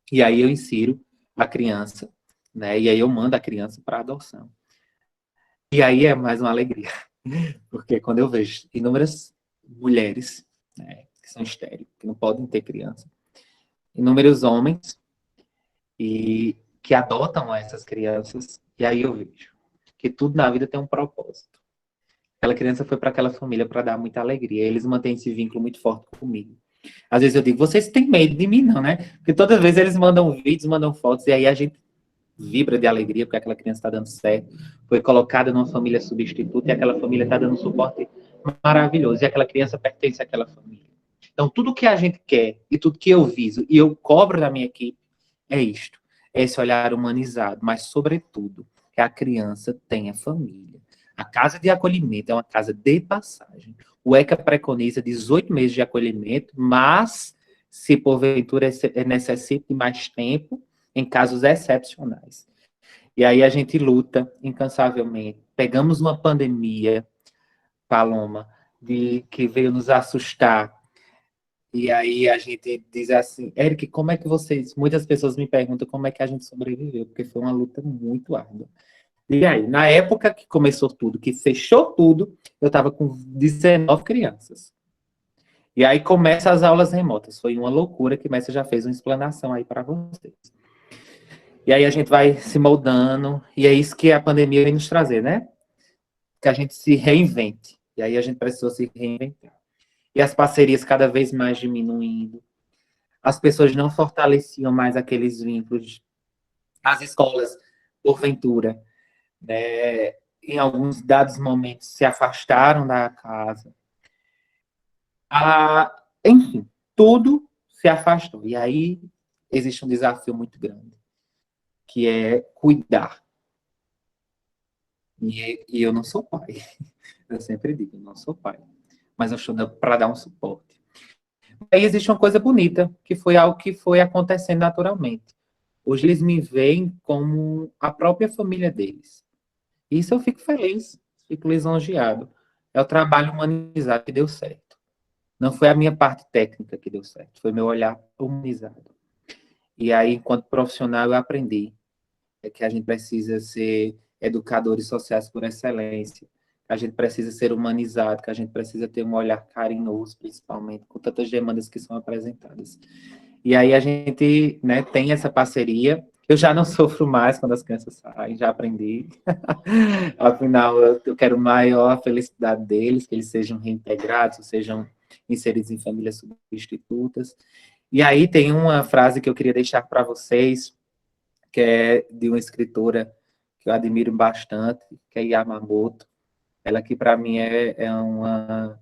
E aí eu insiro a criança, né? E aí eu mando a criança para adoção. E aí é mais uma alegria, porque quando eu vejo inúmeras mulheres, né, que são estéreis, que não podem ter criança, inúmeros homens e que adotam essas crianças, e aí eu vejo que tudo na vida tem um propósito. Aquela criança foi para aquela família para dar muita alegria, eles mantêm esse vínculo muito forte comigo. Às vezes eu digo, vocês têm medo de mim, não, né? Porque todas as vezes eles mandam vídeos, mandam fotos, e aí a gente vibra de alegria porque aquela criança está dando certo, foi colocada numa família substituta e aquela família está dando um suporte maravilhoso, e aquela criança pertence àquela família. Então, tudo que a gente quer e tudo que eu viso e eu cobro da minha equipe é isto, é esse olhar humanizado, mas, sobretudo, que a criança tenha família. A casa de acolhimento é uma casa de passagem. O ECA preconiza 18 meses de acolhimento, mas, se porventura necessita de mais tempo, em casos excepcionais. E aí a gente luta incansavelmente. Pegamos uma pandemia, Paloma, que veio nos assustar. E aí a gente diz assim, Eric, como é que vocês... Muitas pessoas me perguntam como é que a gente sobreviveu, porque foi uma luta muito árdua. E aí, na época que começou tudo, que fechou tudo, eu estava com 19 crianças. E aí começa as aulas remotas. Foi uma loucura que Messi já fez uma explanação aí para vocês. E aí a gente vai se moldando, e é isso que a pandemia vem nos trazer, né? Que a gente se reinvente. E aí a gente precisou se reinventar. E as parcerias cada vez mais diminuindo. As pessoas não fortaleciam mais aqueles vínculos. As escolas, porventura, né, em alguns dados momentos, se afastaram da casa. Enfim, tudo se afastou. E aí existe um desafio muito grande, que é cuidar. E eu não sou pai. Eu sempre digo, eu não sou pai. Mas eu estou para dar um suporte. Aí existe uma coisa bonita, que foi algo que foi acontecendo naturalmente. Hoje eles me veem como a própria família deles. E isso eu fico feliz, fico lisonjeado. É o trabalho humanizado que deu certo. Não foi a minha parte técnica que deu certo, foi meu olhar humanizado. E aí, enquanto profissional, eu aprendi que a gente precisa ser educadores sociais por excelência, que a gente precisa ser humanizado, que a gente precisa ter um olhar carinhoso, principalmente, com tantas demandas que são apresentadas. E aí a gente, né, tem essa parceria. Eu já não sofro mais quando as crianças saem, já aprendi. Afinal, eu quero maior felicidade deles, que eles sejam reintegrados, sejam inseridos em famílias substitutas. E aí tem uma frase que eu queria deixar para vocês, que é de uma escritora que eu admiro bastante, que é Yamamoto. Ela que, para mim, é uma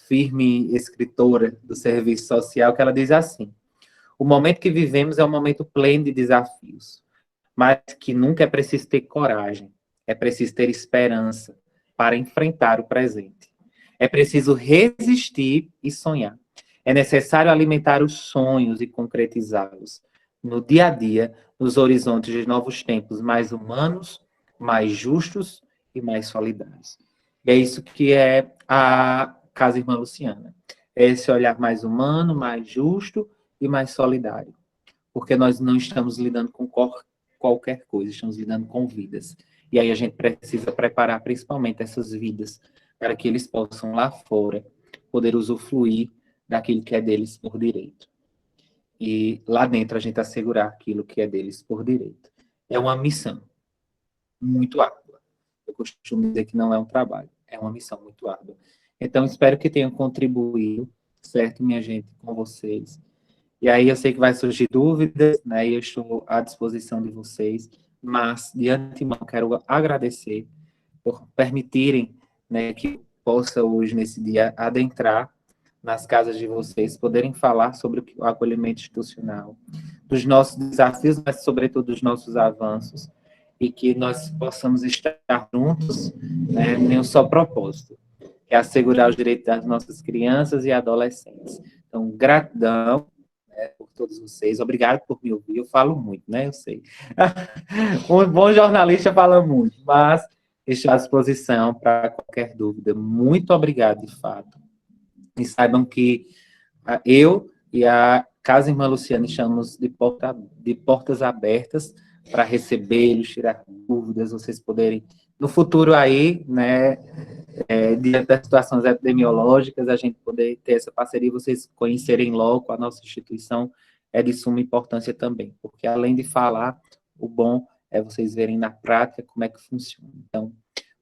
firme escritora do serviço social, que ela diz assim: o momento que vivemos é um momento pleno de desafios, mas que nunca é preciso ter coragem, é preciso ter esperança para enfrentar o presente. É preciso resistir e sonhar. É necessário alimentar os sonhos e concretizá-los no dia a dia, nos horizontes de novos tempos mais humanos, mais justos e mais solidários. E é isso que é a Casa Irmã Luciana. É esse olhar mais humano, mais justo e mais solidário. Porque nós não estamos lidando com qualquer coisa, estamos lidando com vidas. E aí a gente precisa preparar principalmente essas vidas para que eles possam lá fora poder usufruir daquilo que é deles por direito. E lá dentro a gente assegurar aquilo que é deles por direito. É uma missão muito árdua. Eu costumo dizer que não é um trabalho, é uma missão muito árdua. Então, espero que tenham contribuído, certo, minha gente, com vocês. E aí eu sei que vai surgir dúvidas, né, e eu estou à disposição de vocês, mas, de antemão, quero agradecer por permitirem, né, que eu possa hoje, nesse dia, adentrar nas casas de vocês, poderem falar sobre o acolhimento institucional, dos nossos desafios, mas, sobretudo, dos nossos avanços, e que nós possamos estar juntos, né, em um só propósito, que é assegurar os direitos das nossas crianças e adolescentes. Então, gratidão, né, por todos vocês. Obrigado por me ouvir. Eu falo muito, né? Eu sei. Um bom jornalista fala muito, mas estou à disposição para qualquer dúvida. Muito obrigado, de fato. E saibam que eu e a Casa Irmã Luciana estamos de portas abertas para recebê-los, tirar dúvidas, vocês poderem, no futuro aí, né, diante das situações epidemiológicas, a gente poder ter essa parceria, vocês conhecerem logo a nossa instituição, é de suma importância também, porque além de falar, o bom é vocês verem na prática como é que funciona. Então,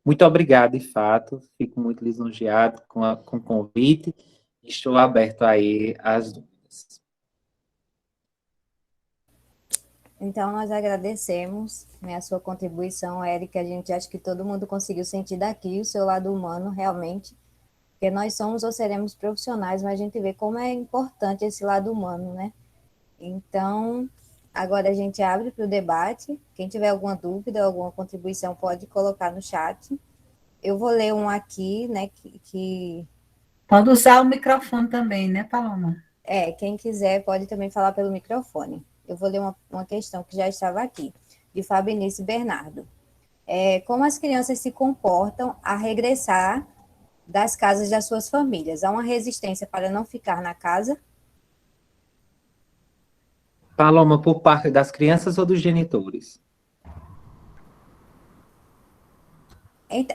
muito obrigado, de fato, fico muito lisonjeado com o convite, e estou aberto aí às dúvidas. Então, nós agradecemos, né, a sua contribuição, Érica. A gente acha que todo mundo conseguiu sentir daqui o seu lado humano, realmente, porque nós somos ou seremos profissionais, mas a gente vê como é importante esse lado humano, né? Então, agora a gente abre para o debate. Quem tiver alguma dúvida, alguma contribuição, pode colocar no chat. Eu vou ler um aqui, né, Pode usar o microfone também, né, Paloma? quem quiser pode também falar pelo microfone. Eu vou ler uma questão que já estava aqui, de Fabinice Bernardo. Como as crianças se comportam a regressar das casas das suas famílias? Há uma resistência para não ficar na casa? Paloma, por parte das crianças ou dos genitores?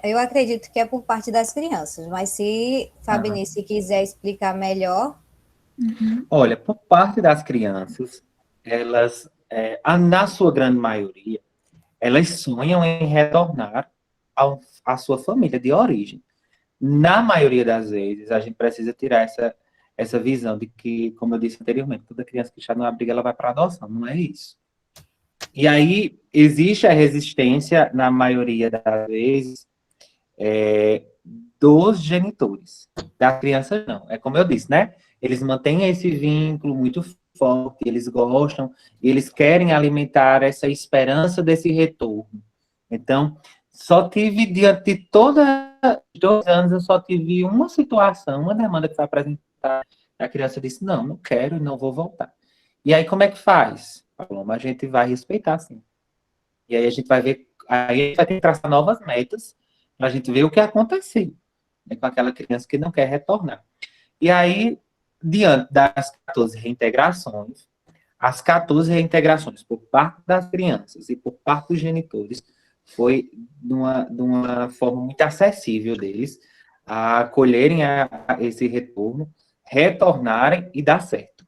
Eu acredito que é por parte das crianças, mas se Fabinice quiser explicar melhor. Olha, por parte das crianças, elas, na sua grande maioria, elas sonham em retornar à sua família de origem. Na maioria das vezes, a gente precisa tirar essa visão de que, como eu disse anteriormente, toda criança que está no abrigo, ela vai para adoção, não é isso. E aí, existe a resistência, na maioria das vezes, dos genitores. Das crianças, não. É como eu disse, né? Eles mantêm esse vínculo muito forte, eles gostam, e eles querem alimentar essa esperança desse retorno. Então, só tive, diante de todos os 2 anos, eu só tive uma situação, uma demanda que foi apresentada, a criança disse, não quero, não vou voltar. E aí, como é que faz? Paloma, a gente vai respeitar, sim. E aí a gente vai ver, aí a gente vai ter que traçar novas metas, para a gente ver o que aconteceu, né, com aquela criança que não quer retornar. E aí, diante das 14 reintegrações, as 14 reintegrações por parte das crianças e por parte dos genitores foi de uma forma muito acessível deles a acolherem a esse retorno, retornarem e dar certo.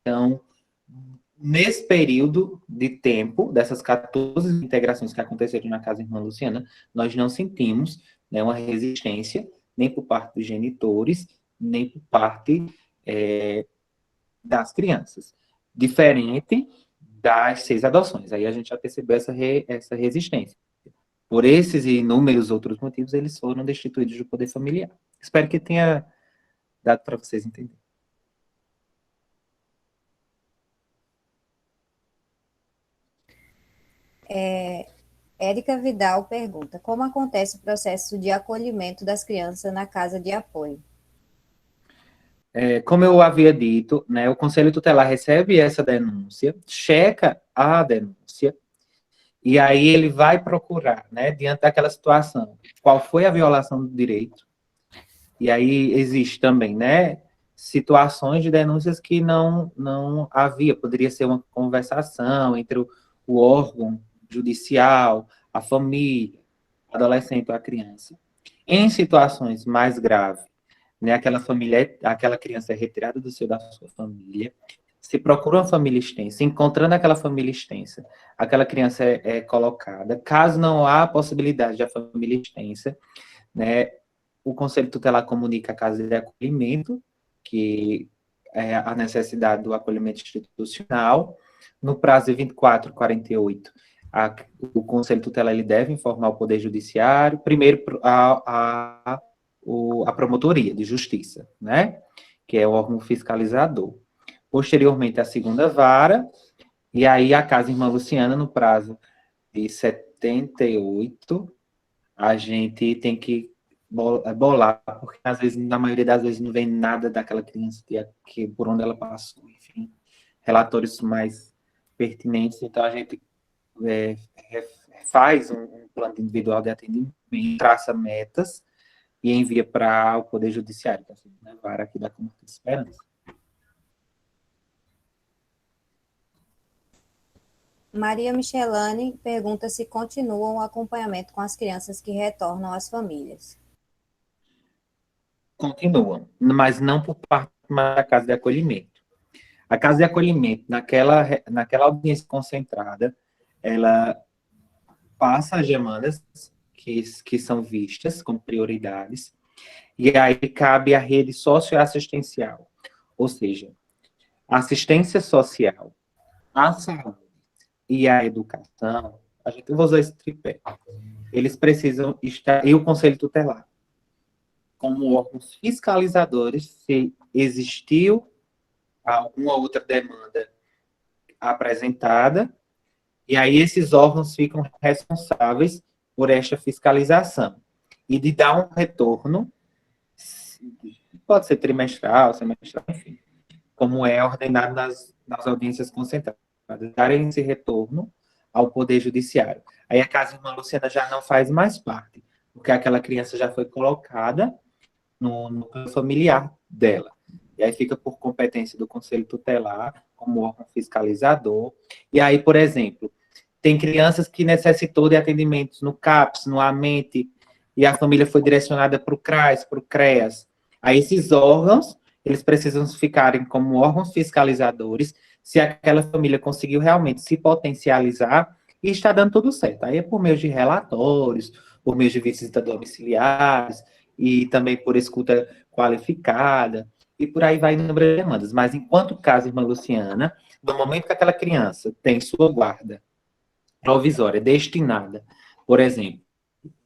Então, nesse período de tempo, dessas 14 integrações que aconteceram na Casa Irmã Luciana, nós não sentimos, né, uma resistência, nem por parte dos genitores, nem por parte das crianças. Diferente das 6 adoções. Aí a gente já percebeu essa resistência. Por esses e inúmeros outros motivos, eles foram destituídos do poder familiar. Espero que tenha dado para vocês entenderem. Érica Vidal pergunta: como acontece o processo de acolhimento das crianças na casa de apoio? Como eu havia dito, né, o Conselho Tutelar recebe essa denúncia, checa a denúncia, e aí ele vai procurar, né, diante daquela situação, qual foi a violação do direito. E aí existe também, né, situações de denúncias que não havia, poderia ser uma conversação entre o órgão judicial, a família, o adolescente ou a criança. Em situações mais graves, né, aquela criança é retirada do seio da sua família, se procura uma família extensa, encontrando aquela família extensa, aquela criança é colocada. Caso não há possibilidade da família extensa, né, o Conselho Tutelar comunica a casa de acolhimento, que é a necessidade do acolhimento institucional. No prazo de 24, 48, o Conselho Tutelar ele deve informar o Poder Judiciário, primeiro a Promotoria de Justiça, né? Que é o órgão fiscalizador. Posteriormente, a segunda vara, e aí a Casa Irmã Luciana, no prazo de 78, a gente tem que bolar, porque às vezes, na maioria das vezes, não vem nada daquela criança por onde ela passou, enfim, relatórios mais pertinentes, então a gente faz um plano individual de atendimento, traça metas e envia para o Poder Judiciário, que é a segunda vara aqui da Comunidade de Esperança. Maria Michelane pergunta se continuam o acompanhamento com as crianças que retornam às famílias. Continuam, mas não por parte da casa de acolhimento. A casa de acolhimento, naquela audiência concentrada, ela passa as demandas que são vistas como prioridades, e aí cabe à rede socioassistencial, ou seja, a assistência social, a saúde e a educação, a gente vai usar esse tripé, eles precisam estar, e o Conselho Tutelar, como órgãos fiscalizadores, se existiu alguma outra demanda apresentada, e aí esses órgãos ficam responsáveis por esta fiscalização e de dar um retorno, pode ser trimestral, semestral, enfim, como é ordenado nas audiências concentradas, darem esse retorno ao Poder Judiciário. Aí a Casa Irmã Luciana já não faz mais parte, porque aquela criança já foi colocada no núcleo familiar dela. E aí fica por competência do Conselho Tutelar, como órgão fiscalizador. E aí, por exemplo, tem crianças que necessitou de atendimentos no CAPS, no AMENT, e a família foi direcionada para o CRAS, para o CREAS. Aí esses órgãos, eles precisam ficarem como órgãos fiscalizadores, se aquela família conseguiu realmente se potencializar e está dando tudo certo. Aí é por meio de relatórios, por meio de visitas domiciliares, e também por escuta qualificada, e por aí vai inúmeras demandas. Mas enquanto Casa Irmã Luciana, no momento que aquela criança tem sua guarda provisória destinada, por exemplo,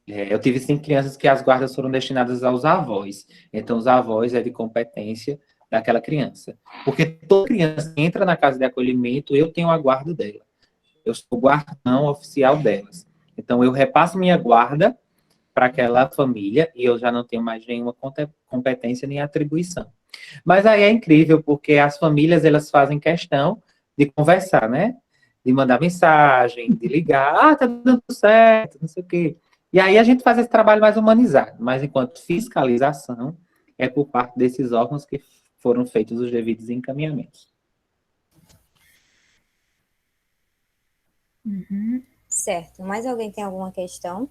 eu tive 5 crianças que as guardas foram destinadas aos avós, então os avós é de competência daquela criança. Porque toda criança que entra na casa de acolhimento, eu tenho a guarda dela. Eu sou o guardião oficial delas. Então eu repasso minha guarda para aquela família e eu já não tenho mais nenhuma competência nem atribuição. Mas aí é incrível, porque as famílias, elas fazem questão de conversar, né? De mandar mensagem, de ligar, tá dando certo, não sei o quê. E aí a gente faz esse trabalho mais humanizado, mas enquanto fiscalização é por parte desses órgãos que foram feitos os devidos encaminhamentos. Certo. Mais alguém tem alguma questão?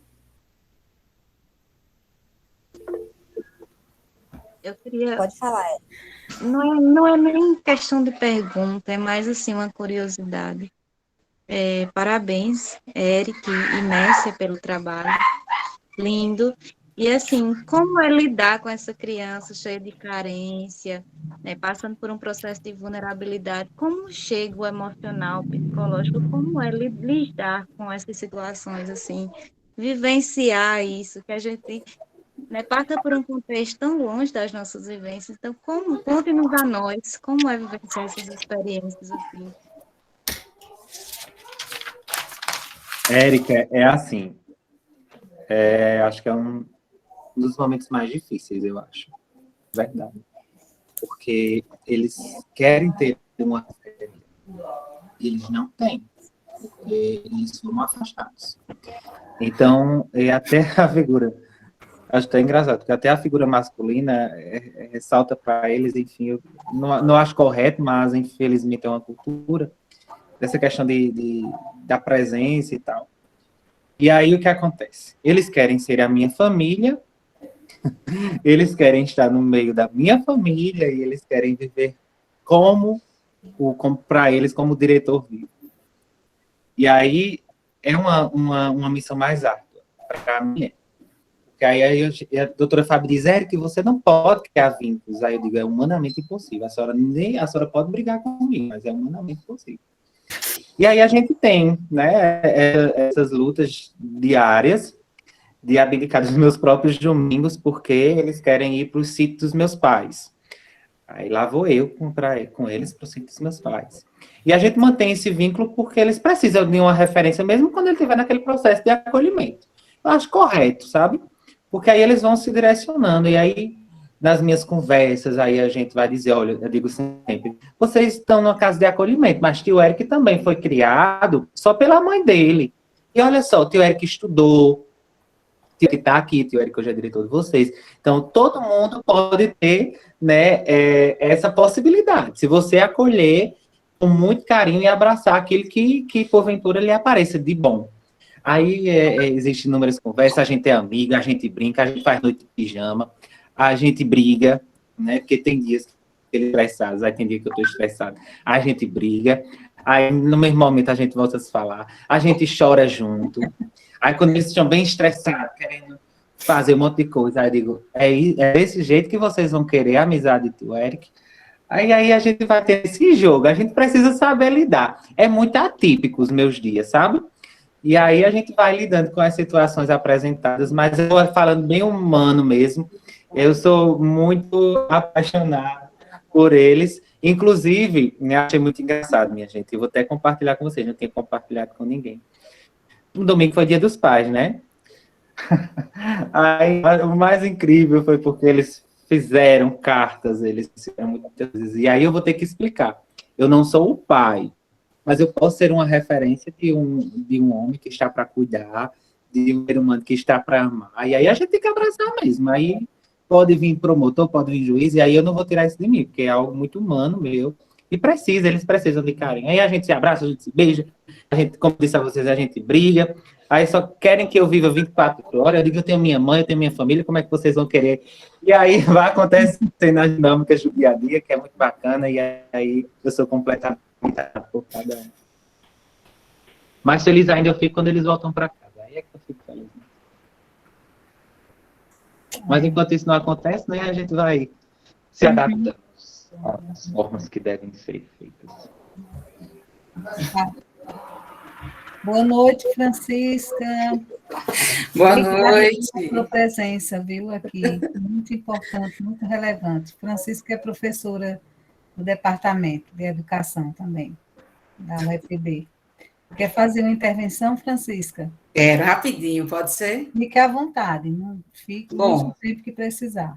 Eu queria. Pode falar. Não é nem questão de pergunta, é mais assim uma curiosidade. Parabéns, Eric e Mércia, pelo trabalho. Lindo. E assim, como é lidar com essa criança cheia de carência, né, passando por um processo de vulnerabilidade? Como chega o emocional, psicológico? Como é lidar com essas situações assim? Vivenciar isso, que a gente, né, passa por um contexto tão longe das nossas vivências. Então, conte-nos a nós, como é vivenciar essas experiências assim? Érica, é assim, acho que é um dos momentos mais difíceis, eu acho, verdade, porque eles querem ter uma família, eles não têm, porque eles foram afastados. Então, até a figura, acho até engraçado, porque até a figura masculina ressalta para eles, enfim, eu não acho correto, mas infelizmente é uma cultura, dessa questão da presença e tal. E aí o que acontece? Eles querem ser a minha família, eles querem estar no meio da minha família e eles querem viver como para eles, como o diretor vive. E aí é uma missão mais árdua para mim. Porque aí a doutora Fábio diz, Eric, você não pode criar vínculos. Aí eu digo, é humanamente impossível. A senhora pode brigar comigo, mas é humanamente impossível. E aí a gente tem, né, essas lutas diárias de abdicar dos meus próprios domingos, porque eles querem ir para o sítio dos meus pais. Aí lá vou eu com eles para o sítio dos meus pais. E a gente mantém esse vínculo porque eles precisam de uma referência, mesmo quando ele estiver naquele processo de acolhimento. Eu acho correto, sabe? Porque aí eles vão se direcionando, e aí, nas minhas conversas, aí a gente vai dizer, olha, eu digo sempre, vocês estão numa casa de acolhimento, mas tio Eric também foi criado só pela mãe dele. E olha só, o tio Eric estudou, que está aqui, tio Eric hoje é diretor de vocês. Então, todo mundo pode ter, né, essa possibilidade. Se você acolher com muito carinho e abraçar aquele que porventura lhe apareça de bom. Aí existem inúmeras conversas, a gente é amiga, a gente brinca, a gente faz noite de pijama, a gente briga, né, porque tem dias estressados, aí tem dia que eu estou estressado. Aí a gente briga, aí no mesmo momento a gente volta a se falar, a gente chora junto. Aí quando eles estão bem estressados, querendo fazer um monte de coisa, aí eu digo, é desse jeito que vocês vão querer a amizade do Eric? Aí a gente vai ter esse jogo, a gente precisa saber lidar. É muito atípico os meus dias, sabe? E aí a gente vai lidando com as situações apresentadas, mas eu falando bem humano mesmo, eu sou muito apaixonado por eles. Inclusive, me achei muito engraçado, minha gente. Eu vou até compartilhar com vocês, não tenho compartilhado com ninguém. No domingo foi Dia dos Pais, né? Aí, o mais incrível foi porque eles fizeram cartas, eles fizeram muitas vezes. E aí eu vou ter que explicar. Eu não sou o pai, mas eu posso ser uma referência de um homem que está para cuidar, de um ser humano que está para amar. E aí a gente tem que abraçar mesmo. Aí pode vir promotor, pode vir juiz, e aí eu não vou tirar isso de mim, porque é algo muito humano meu. E eles precisam de carinho. Aí a gente se abraça, a gente se beija, a gente, como disse a vocês, a gente briga. Aí só querem que eu viva 24 horas. Eu digo, eu tenho minha mãe, eu tenho minha família, como é que vocês vão querer? E aí vai acontecendo as dinâmicas do dia a dia, que é muito bacana, e aí eu sou completamente por cada um. Mais feliz ainda eu fico quando eles voltam para casa. Aí é que eu fico feliz. Mas enquanto isso não acontece, né, a gente vai se adaptando às formas que devem ser feitas. Boa noite, Francisca. Boa Obrigada noite. pela sua presença, viu, aqui. Muito importante, muito relevante. Francisca é professora do Departamento de Educação também, da UFB. Quer fazer uma intervenção, Francisca? Rapidinho, pode ser? Fique à vontade, não fique Bom, sempre que precisar.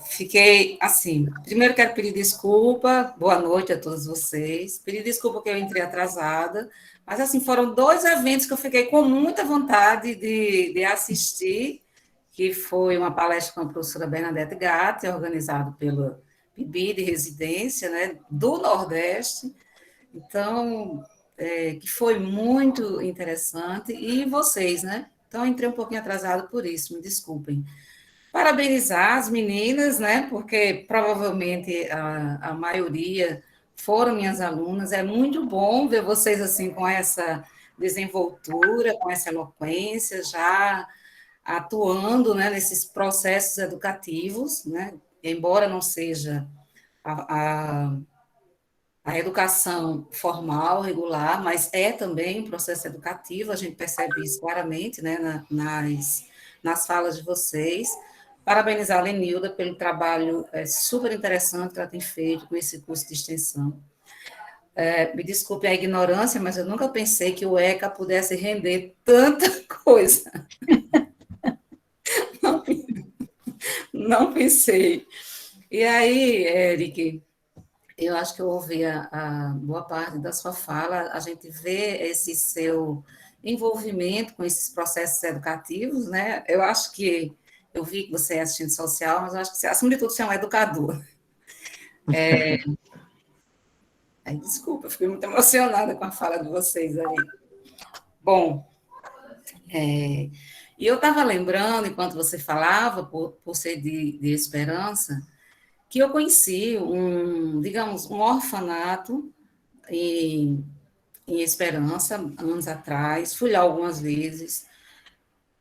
Fiquei assim. Primeiro quero pedir desculpa, boa noite a todos vocês. Pedir desculpa que eu entrei atrasada, mas assim, foram 2 eventos que eu fiquei com muita vontade de assistir, que foi uma palestra com a professora Bernadette Gatti, organizado pela PIB de Residência, né, do Nordeste. Então, que foi muito interessante, e vocês, né? Então, eu entrei um pouquinho atrasado por isso, me desculpem. Parabenizar as meninas, né? Porque provavelmente a maioria foram minhas alunas. É muito bom ver vocês assim com essa desenvoltura, com essa eloquência, já atuando, né, nesses processos educativos, né? Embora não seja a educação formal, regular, mas é também um processo educativo, a gente percebe isso claramente, né, nas falas de vocês. Parabenizar a Lenilda pelo trabalho super interessante que ela tem feito com esse curso de extensão. Me desculpe a ignorância, mas eu nunca pensei que o ECA pudesse render tanta coisa. Não pensei. E aí, Eric, eu acho que eu ouvi a boa parte da sua fala, a gente vê esse seu envolvimento com esses processos educativos, né? Eu acho que, eu vi que você é assistente social, mas eu acho que, acima de tudo, você é um educador. Desculpa, eu fiquei muito emocionada com a fala de vocês aí. Bom, e eu estava lembrando, enquanto você falava, por ser de Esperança, que eu conheci digamos, um orfanato em Esperança, anos atrás, fui lá algumas vezes,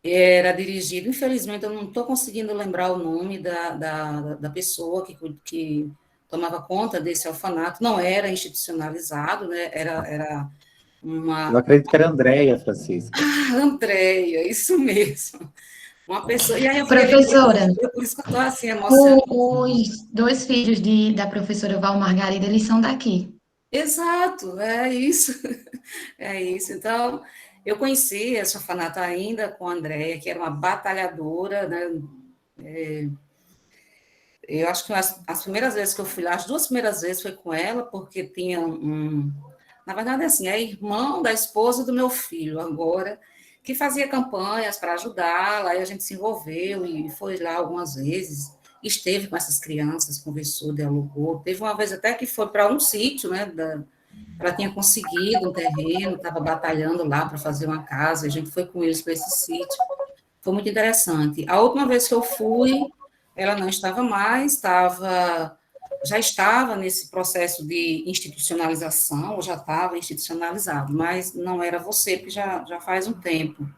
era dirigido, infelizmente eu não estou conseguindo lembrar o nome da pessoa que tomava conta desse orfanato, não era institucionalizado, né? Era uma... Eu acredito que era Andréia, Francisca. Andréia, isso mesmo. Uma pessoa... E aí Professora, por isso que eu estou assim, emocionada. os 2 filhos da professora Val Margarida, eles são daqui. Exato, é isso. É isso. Então, eu conheci esse orfanato ainda com a Andréia, que era uma batalhadora, né? Eu acho que as primeiras vezes que eu fui lá, as 2 primeiras vezes foi com ela, porque tinha na verdade, assim, é irmão da esposa do meu filho, agora, que fazia campanhas para ajudá-la, aí a gente se envolveu e foi lá algumas vezes, esteve com essas crianças, conversou, dialogou. Teve uma vez até que foi para um sítio, né? Ela tinha conseguido um terreno, estava batalhando lá para fazer uma casa, a gente foi com eles para esse sítio. Foi muito interessante. A última vez que eu fui, ela não estava mais, estava já estava nesse processo de institucionalização, ou já estava institucionalizado, mas não era você, porque já faz um tempo.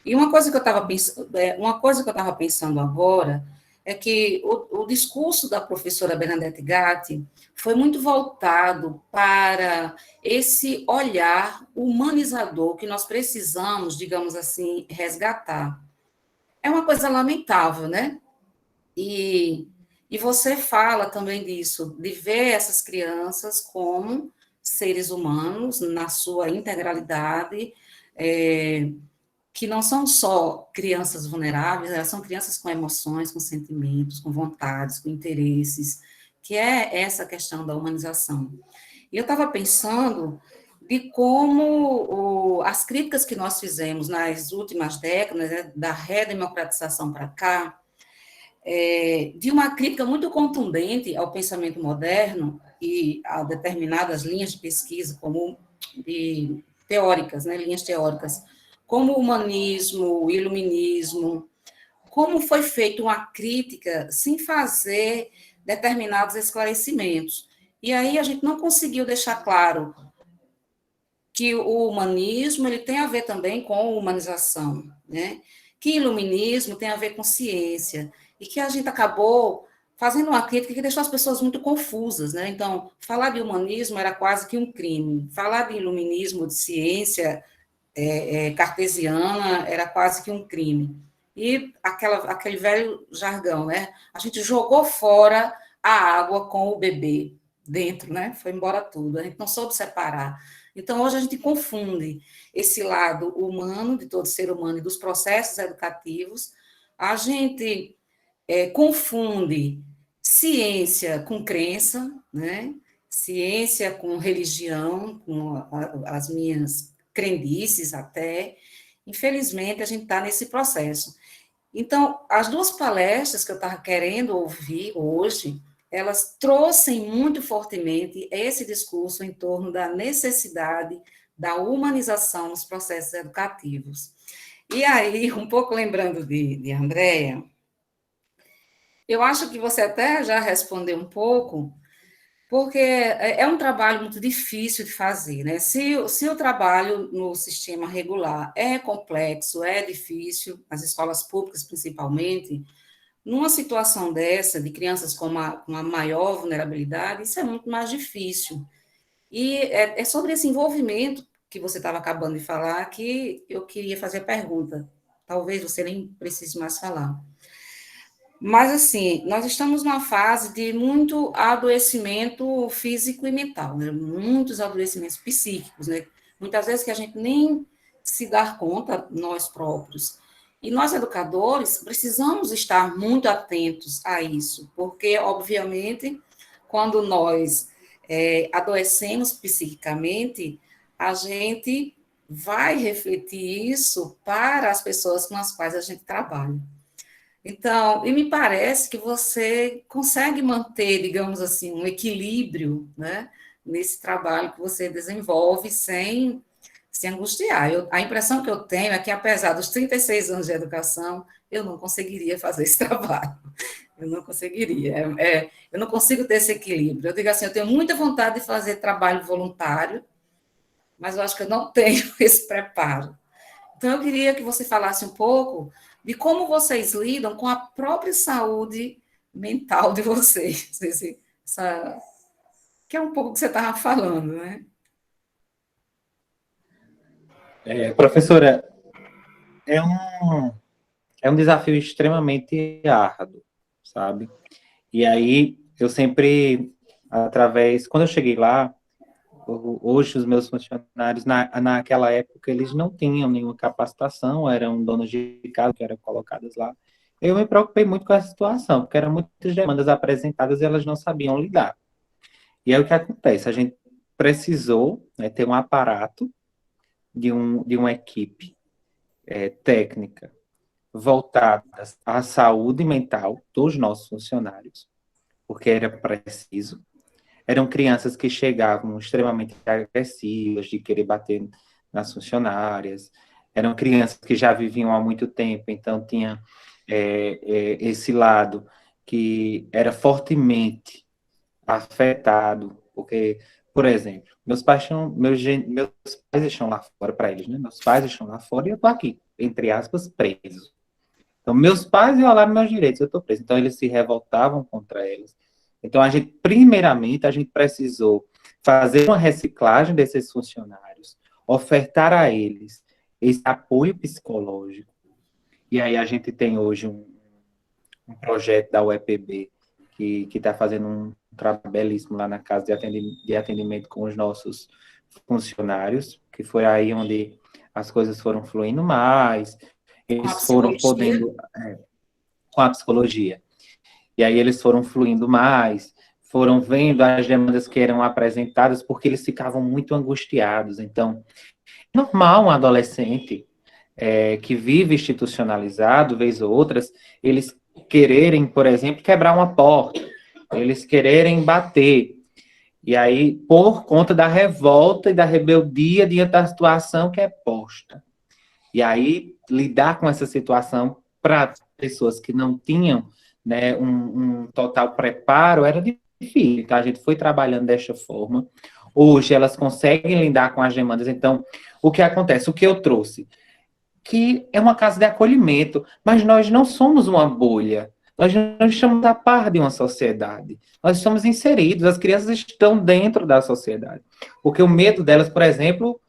E uma coisa que eu estava pensando agora é que o discurso da professora Bernadette Gatti foi muito voltado para esse olhar humanizador que nós precisamos, digamos assim, resgatar. É uma coisa lamentável, né? E você fala também disso, de ver essas crianças como seres humanos na sua integralidade, que não são só crianças vulneráveis, elas são crianças com emoções, com sentimentos, com vontades, com interesses, que é essa questão da humanização. E eu estava pensando de como as críticas que nós fizemos nas últimas décadas, né, da redemocratização para cá, de uma crítica muito contundente ao pensamento moderno e a determinadas linhas de pesquisa como teóricas, né, linhas teóricas, como o humanismo, o iluminismo, como foi feita uma crítica sem fazer determinados esclarecimentos. E aí a gente não conseguiu deixar claro que o humanismo ele tem a ver também com humanização, né? Que iluminismo tem a ver com ciência, e que a gente acabou fazendo uma crítica que deixou as pessoas muito confusas, né? Então, falar de humanismo era quase que um crime, falar de iluminismo, de ciência cartesiana era quase que um crime. E aquele velho jargão, né? A gente jogou fora a água com o bebê dentro, né? Foi embora tudo, a gente não soube separar. Então, hoje a gente confunde esse lado humano, de todo ser humano e dos processos educativos, a gente confunde ciência com crença, né? Ciência com religião, com as minhas crendices até. Infelizmente, a gente está nesse processo. Então, as duas palestras que eu estava querendo ouvir hoje, elas trouxeram muito fortemente esse discurso em torno da necessidade da humanização nos processos educativos. E aí, um pouco lembrando de Andréa, eu acho que você até já respondeu um pouco, porque é um trabalho muito difícil de fazer, né? Se o trabalho no sistema regular é complexo, é difícil, as escolas públicas principalmente, numa situação dessa, de crianças com uma maior vulnerabilidade, isso é muito mais difícil. E é sobre esse envolvimento que você estava acabando de falar que eu queria fazer a pergunta. Talvez você nem precise mais falar. Mas, assim, nós estamos numa fase de muito adoecimento físico e mental, né? Muitos adoecimentos psíquicos, né? Muitas vezes que a gente nem se dá conta, nós próprios. E nós, educadores, precisamos estar muito atentos a isso, porque, obviamente, quando nós adoecemos psiquicamente, a gente vai refletir isso para as pessoas com as quais a gente trabalha. Então, e me parece que você consegue manter, digamos assim, um equilíbrio, né, nesse trabalho que você desenvolve sem se angustiar. A impressão que eu tenho é que, apesar dos 36 anos de educação, eu não conseguiria fazer esse trabalho. Eu não conseguiria. Eu não consigo ter esse equilíbrio. Eu digo assim, eu tenho muita vontade de fazer trabalho voluntário, mas eu acho que eu não tenho esse preparo. Então, eu queria que você falasse um pouco de como vocês lidam com a própria saúde mental de vocês. Que é um pouco o que você estava falando, né? Professora, é um desafio extremamente árduo, sabe? E aí, eu sempre, quando eu cheguei lá, hoje os meus funcionários, naquela época, eles não tinham nenhuma capacitação, eram donos de casa que eram colocados lá. Eu me preocupei muito com essa situação, porque eram muitas demandas apresentadas e elas não sabiam lidar. E aí o que acontece? A gente precisou, né, ter um aparato de uma equipe técnica voltada à saúde mental dos nossos funcionários, porque era preciso. Eram crianças que chegavam extremamente agressivas, de querer bater nas funcionárias. Eram crianças que já viviam há muito tempo, então tinha esse lado que era fortemente afetado, porque, por exemplo, meus pais estão lá fora para eles, né? Meus pais estão lá fora e eu estou aqui, entre aspas, preso. Então, meus pais violaram meus direitos, eu estou preso. Então, eles se revoltavam contra eles. Então, primeiramente, a gente precisou fazer uma reciclagem desses funcionários, ofertar a eles esse apoio psicológico. E aí a gente tem hoje um projeto da UEPB que está fazendo um trabalho belíssimo lá na casa de atendimento com os nossos funcionários, que foi aí onde as coisas foram fluindo mais, eles foram podendo, com a psicologia, e aí eles foram fluindo mais, foram vendo as demandas que eram apresentadas, porque eles ficavam muito angustiados. Então, é normal um adolescente que vive institucionalizado, vez ou outras, eles quererem, por exemplo, quebrar uma porta, eles quererem bater. E aí, por conta da revolta e da rebeldia diante da situação que é posta. E aí, lidar com essa situação para pessoas que não tinham, né, um total preparo era difícil. Então, a gente foi trabalhando desta forma. Hoje, elas conseguem lidar com as demandas. Então, o que acontece? O que eu trouxe? Que é uma casa de acolhimento, mas nós não somos uma bolha. Nós não estamos a par de uma sociedade. Nós estamos inseridos, as crianças estão dentro da sociedade. Porque o medo delas, por exemplo,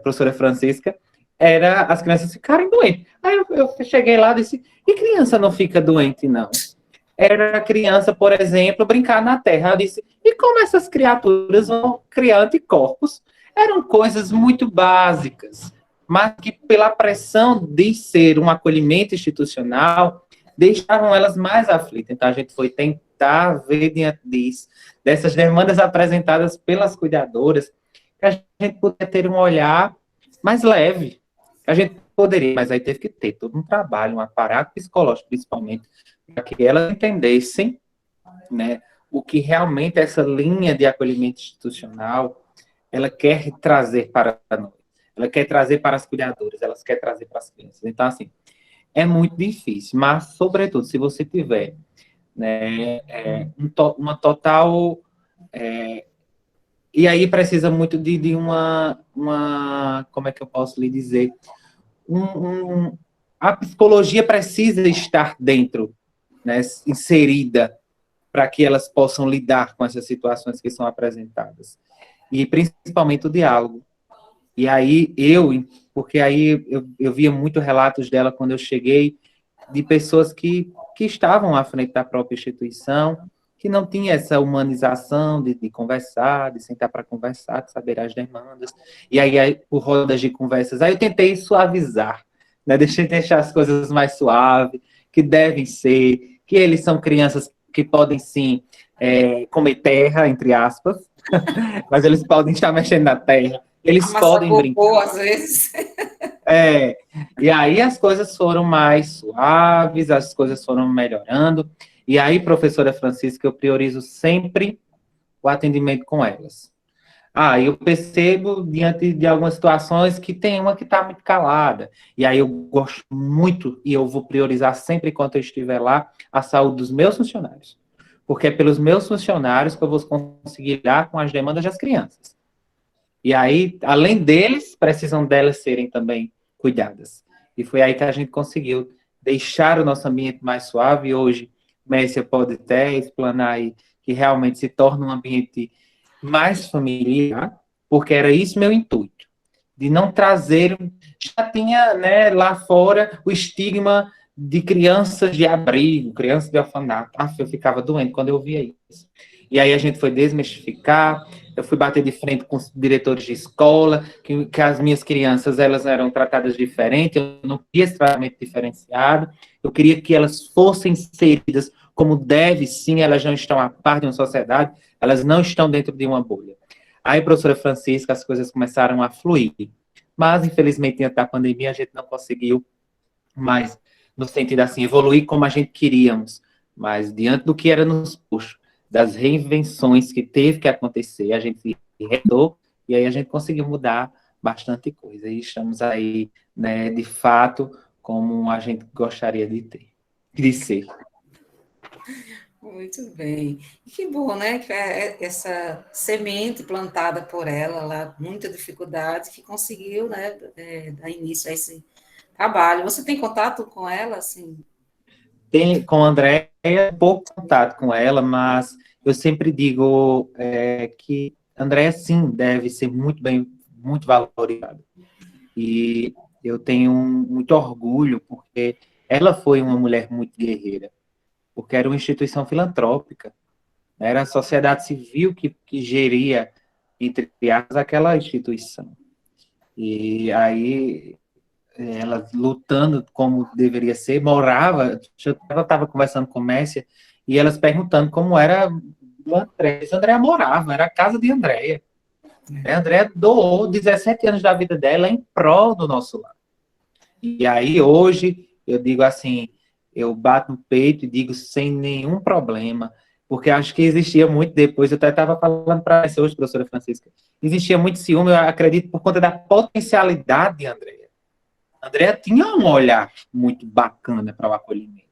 professora Francisca, era as crianças ficarem doentes. Aí eu cheguei lá e disse, e criança não fica doente, não? Era a criança, por exemplo, brincar na terra. Eu disse, e como essas criaturas vão criar anticorpos? Eram coisas muito básicas, mas que pela pressão de ser um acolhimento institucional, deixavam elas mais aflitas. Então, a gente foi tentar ver diante disso, dessas demandas apresentadas pelas cuidadoras, que a gente pudesse ter um olhar mais leve. A gente poderia, mas aí teve que ter todo um trabalho, um aparato psicológico, principalmente, para que elas entendessem, né, o que realmente essa linha de acolhimento institucional ela quer trazer para nós. Ela quer trazer para as cuidadoras, ela quer trazer para as crianças. Então, assim, é muito difícil, mas, sobretudo, se você tiver, né, uma total... e aí precisa muito de uma... Como é que eu posso lhe dizer? A psicologia precisa estar dentro, né, inserida, para que elas possam lidar com essas situações que são apresentadas. E, principalmente, o diálogo. E aí, porque aí eu via muito relatos dela quando eu cheguei, de pessoas que estavam à frente da própria instituição, que não tinha essa humanização de conversar, de sentar para conversar, de saber as demandas. E aí, por rodas de conversas, aí eu tentei suavizar, né? Deixar as coisas mais suaves, que devem ser, que eles são crianças que podem, sim, comer terra, entre aspas, mas eles podem estar mexendo na terra, eles podem brincar. Às vezes. E aí as coisas foram mais suaves, as coisas foram melhorando. E aí, professora Francisca, eu priorizo sempre o atendimento com elas. Eu percebo, diante de algumas situações, que tem uma que está muito calada. E aí eu gosto muito, e eu vou priorizar sempre, enquanto eu estiver lá, a saúde dos meus funcionários. Porque é pelos meus funcionários que eu vou conseguir lidar com as demandas das crianças. E aí, além deles, precisam delas serem também cuidadas. E foi aí que a gente conseguiu deixar o nosso ambiente mais suave. E hoje, Mércia pode até explanar aí que realmente se torna um ambiente mais familiar, porque era isso meu intuito, de não trazer... Já tinha, né, lá fora o estigma de crianças de abrigo, crianças de orfanato. Eu ficava doente quando eu via isso. E aí a gente foi desmistificar, eu fui bater de frente com os diretores de escola, que as minhas crianças, elas eram tratadas diferente, eu não queria esse tratamento diferenciado, eu queria que elas fossem inseridas como deve, sim, elas não estão a par de uma sociedade, elas não estão dentro de uma bolha. Aí, professora Francisca, as coisas começaram a fluir, mas, infelizmente, diante da pandemia, a gente não conseguiu mais, no sentido assim, evoluir como a gente queríamos, mas diante do que era nos puxo, das reinvenções que teve que acontecer, a gente se retou, e aí a gente conseguiu mudar bastante coisa. E estamos aí, né, de fato, como a gente gostaria de ser. Muito bem. E que bom, né? Que é essa semente plantada por ela, lá, muita dificuldade, que conseguiu, né, dar início a esse trabalho. Você tem contato com ela, assim? Tem, com a Andréia, pouco contato com ela, mas eu sempre digo que a Andréia, sim, deve ser muito valorizada. E eu tenho muito orgulho, porque ela foi uma mulher muito guerreira, porque era uma instituição filantrópica, né? Era a sociedade civil que geria, entre aspas, aquela instituição. E aí ela lutando como deveria ser, morava, eu estava conversando com a Mércia, e elas perguntando como era o André. A Andréia morava, era a casa de Andréia. A Andréia doou 17 anos da vida dela em prol do nosso lar. E aí, hoje, eu digo assim, eu bato no peito e digo sem nenhum problema, porque acho que existia muito depois, eu até estava falando para você hoje, professora Francisca, existia muito ciúme, eu acredito, por conta da potencialidade de Andréia. Andréia tinha um olhar muito bacana para o acolhimento.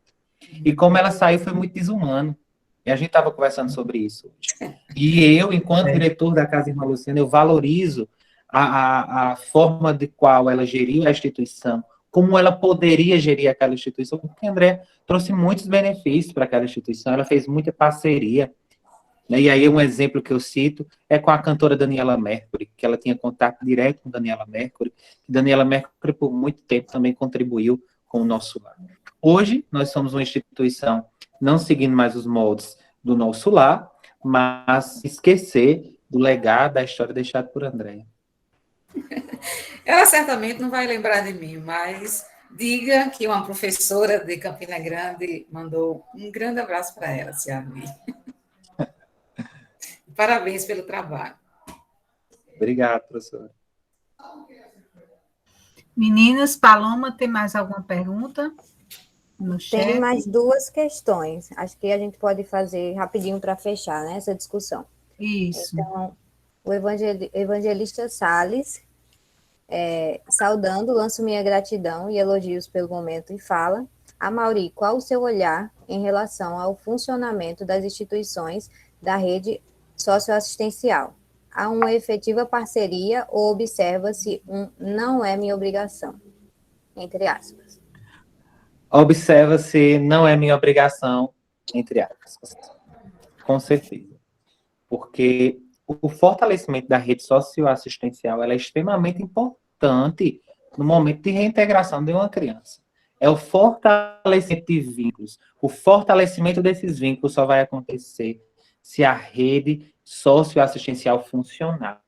E como ela saiu, foi muito desumano. E a gente estava conversando sobre isso hoje. E eu, enquanto diretor da Casa Irmã Luciana, eu valorizo a forma de qual ela geriu a instituição, como ela poderia gerir aquela instituição, porque a Andréia trouxe muitos benefícios para aquela instituição, ela fez muita parceria. Né? E aí um exemplo que eu cito é com a cantora Daniela Mercury, que ela tinha contato direto com Daniela Mercury. Daniela Mercury, por muito tempo, também contribuiu com o nosso lar. Hoje, nós somos uma instituição não seguindo mais os moldes do nosso lar, mas esquecer do legado, da história deixada por Andréia. Ela certamente não vai lembrar de mim, mas diga que uma professora de Campina Grande mandou um grande abraço para ela, se abrir. Parabéns pelo trabalho. Obrigado, professora. Meninas, Paloma, tem mais alguma pergunta no chat? Tem mais duas questões. Acho que a gente pode fazer rapidinho para fechar, né, essa discussão. Isso. Então, o evangelista Salles, saudando, lanço minha gratidão e elogios pelo momento e fala. Amaury, qual o seu olhar em relação ao funcionamento das instituições da rede socioassistencial? Há uma efetiva parceria ou observa-se não é minha obrigação? Entre aspas. Observa-se não é minha obrigação, entre aspas. Com certeza. Porque o fortalecimento da rede socioassistencial ela é extremamente importante no momento de reintegração de uma criança. É o fortalecimento de vínculos. O fortalecimento desses vínculos só vai acontecer se a rede socioassistencial funcionar.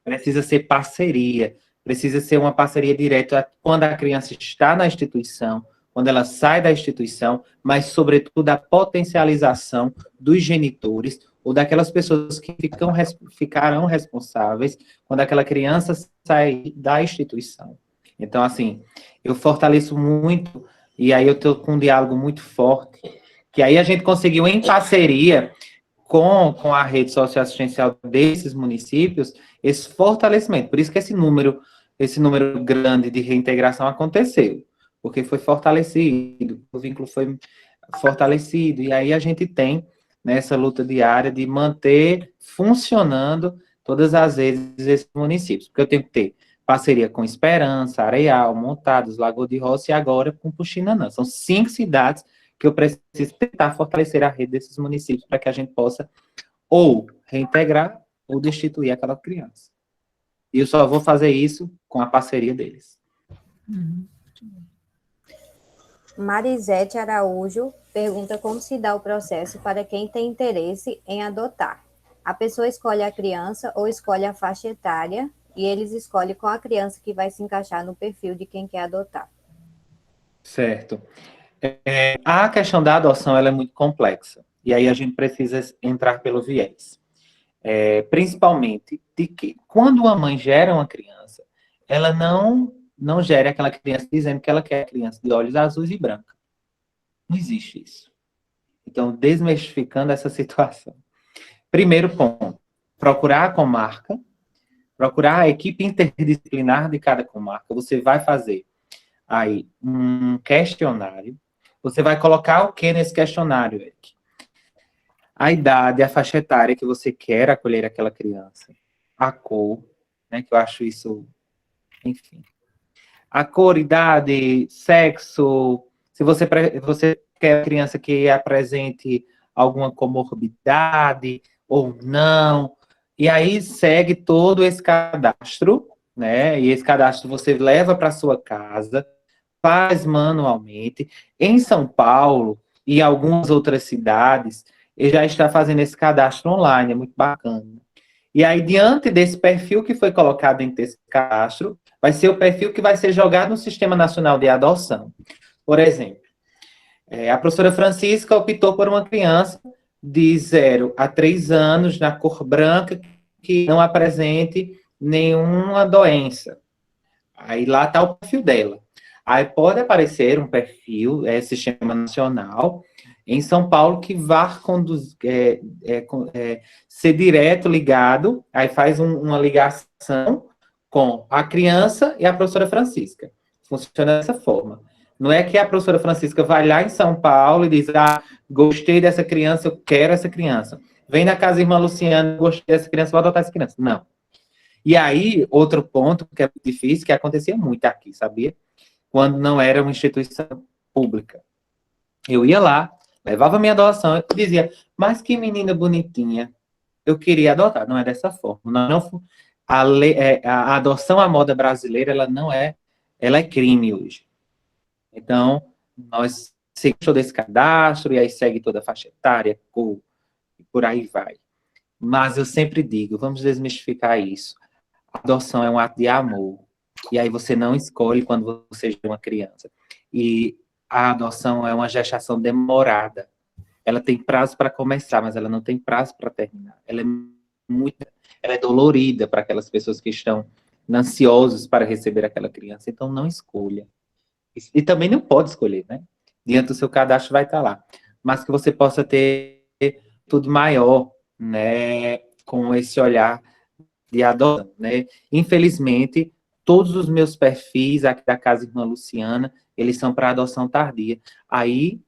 Precisa ser parceria, precisa ser uma parceria direta quando a criança está na instituição, quando ela sai da instituição, mas, sobretudo, a potencialização dos genitores ou daquelas pessoas que ficarão responsáveis quando aquela criança sair da instituição. Então, assim, eu fortaleço muito, e aí eu estou com um diálogo muito forte, que aí a gente conseguiu, em parceria com a rede socioassistencial desses municípios, esse fortalecimento. Por isso que esse número grande de reintegração aconteceu, porque foi fortalecido, o vínculo foi fortalecido, e aí a gente tem nessa luta diária de manter funcionando todas as vezes esses municípios, porque eu tenho que ter parceria com Esperança, Areal, Montados, Lagoa de Roça e agora com Puxinanã. São 5 cidades que eu preciso tentar fortalecer a rede desses municípios para que a gente possa ou reintegrar ou destituir aquela criança. E eu só vou fazer isso com a parceria deles. Marisete Araújo pergunta como se dá o processo para quem tem interesse em adotar. A pessoa escolhe a criança ou escolhe a faixa etária e eles escolhem qual a criança que vai se encaixar no perfil de quem quer adotar. Certo. A questão da adoção ela é muito complexa. E aí a gente precisa entrar pelo viés. Principalmente de que quando uma mãe gera uma criança, ela não gera aquela criança dizendo que ela quer a criança de olhos azuis e branca. Não existe isso. Então, desmistificando essa situação. Primeiro ponto, procurar a comarca, procurar a equipe interdisciplinar de cada comarca. Você vai fazer aí um questionário. Você vai colocar o que nesse questionário, Eric? a idade, a faixa etária que você quer acolher aquela criança, a cor, né, que eu acho isso, enfim. A cor, idade, sexo, se você quer uma criança que apresente alguma comorbidade ou não, e aí segue todo esse cadastro, né? E esse cadastro você leva para sua casa, faz manualmente. Em São Paulo e em algumas outras cidades, ele já está fazendo esse cadastro online, é muito bacana. E aí, diante desse perfil que foi colocado dentro desse cadastro, vai ser o perfil que vai ser jogado no Sistema Nacional de Adoção. Por exemplo, a professora Francisca optou por uma criança de 0 a 3 anos, na cor branca, que não apresente nenhuma doença. Aí lá está o perfil dela. Aí pode aparecer um perfil, Sistema Nacional, em São Paulo, que vai ser direto ligado, aí faz uma ligação com a criança e a professora Francisca. Funciona dessa forma. Não é que a professora Francisca vai lá em São Paulo e diz, gostei dessa criança, eu quero essa criança. Vem na casa da irmã Luciana, gostei dessa criança, vou adotar essa criança. Não. E aí, outro ponto que é difícil, que acontecia muito aqui, sabia? Quando não era uma instituição pública. Eu ia lá, levava minha adoção e dizia, mas que menina bonitinha, eu queria adotar. Não é dessa forma. A adoção à moda brasileira, ela é crime hoje. Então, nós seguimos todo esse cadastro, e aí segue toda a faixa etária, cor, e por aí vai. Mas eu sempre digo, vamos desmistificar isso. A adoção é um ato de amor. E aí você não escolhe quando você é uma criança. E a adoção é uma gestação demorada. Ela tem prazo para começar, mas ela não tem prazo para terminar. Ela é dolorida para aquelas pessoas que estão ansiosos para receber aquela criança. Então, não escolha. E também não pode escolher, né? Diante do seu cadastro vai estar lá. Mas que você possa ter tudo maior, né? Com esse olhar de adoção, né? Infelizmente, todos os meus perfis aqui da Casa Irmã Luciana, eles são para adoção tardia. Aí,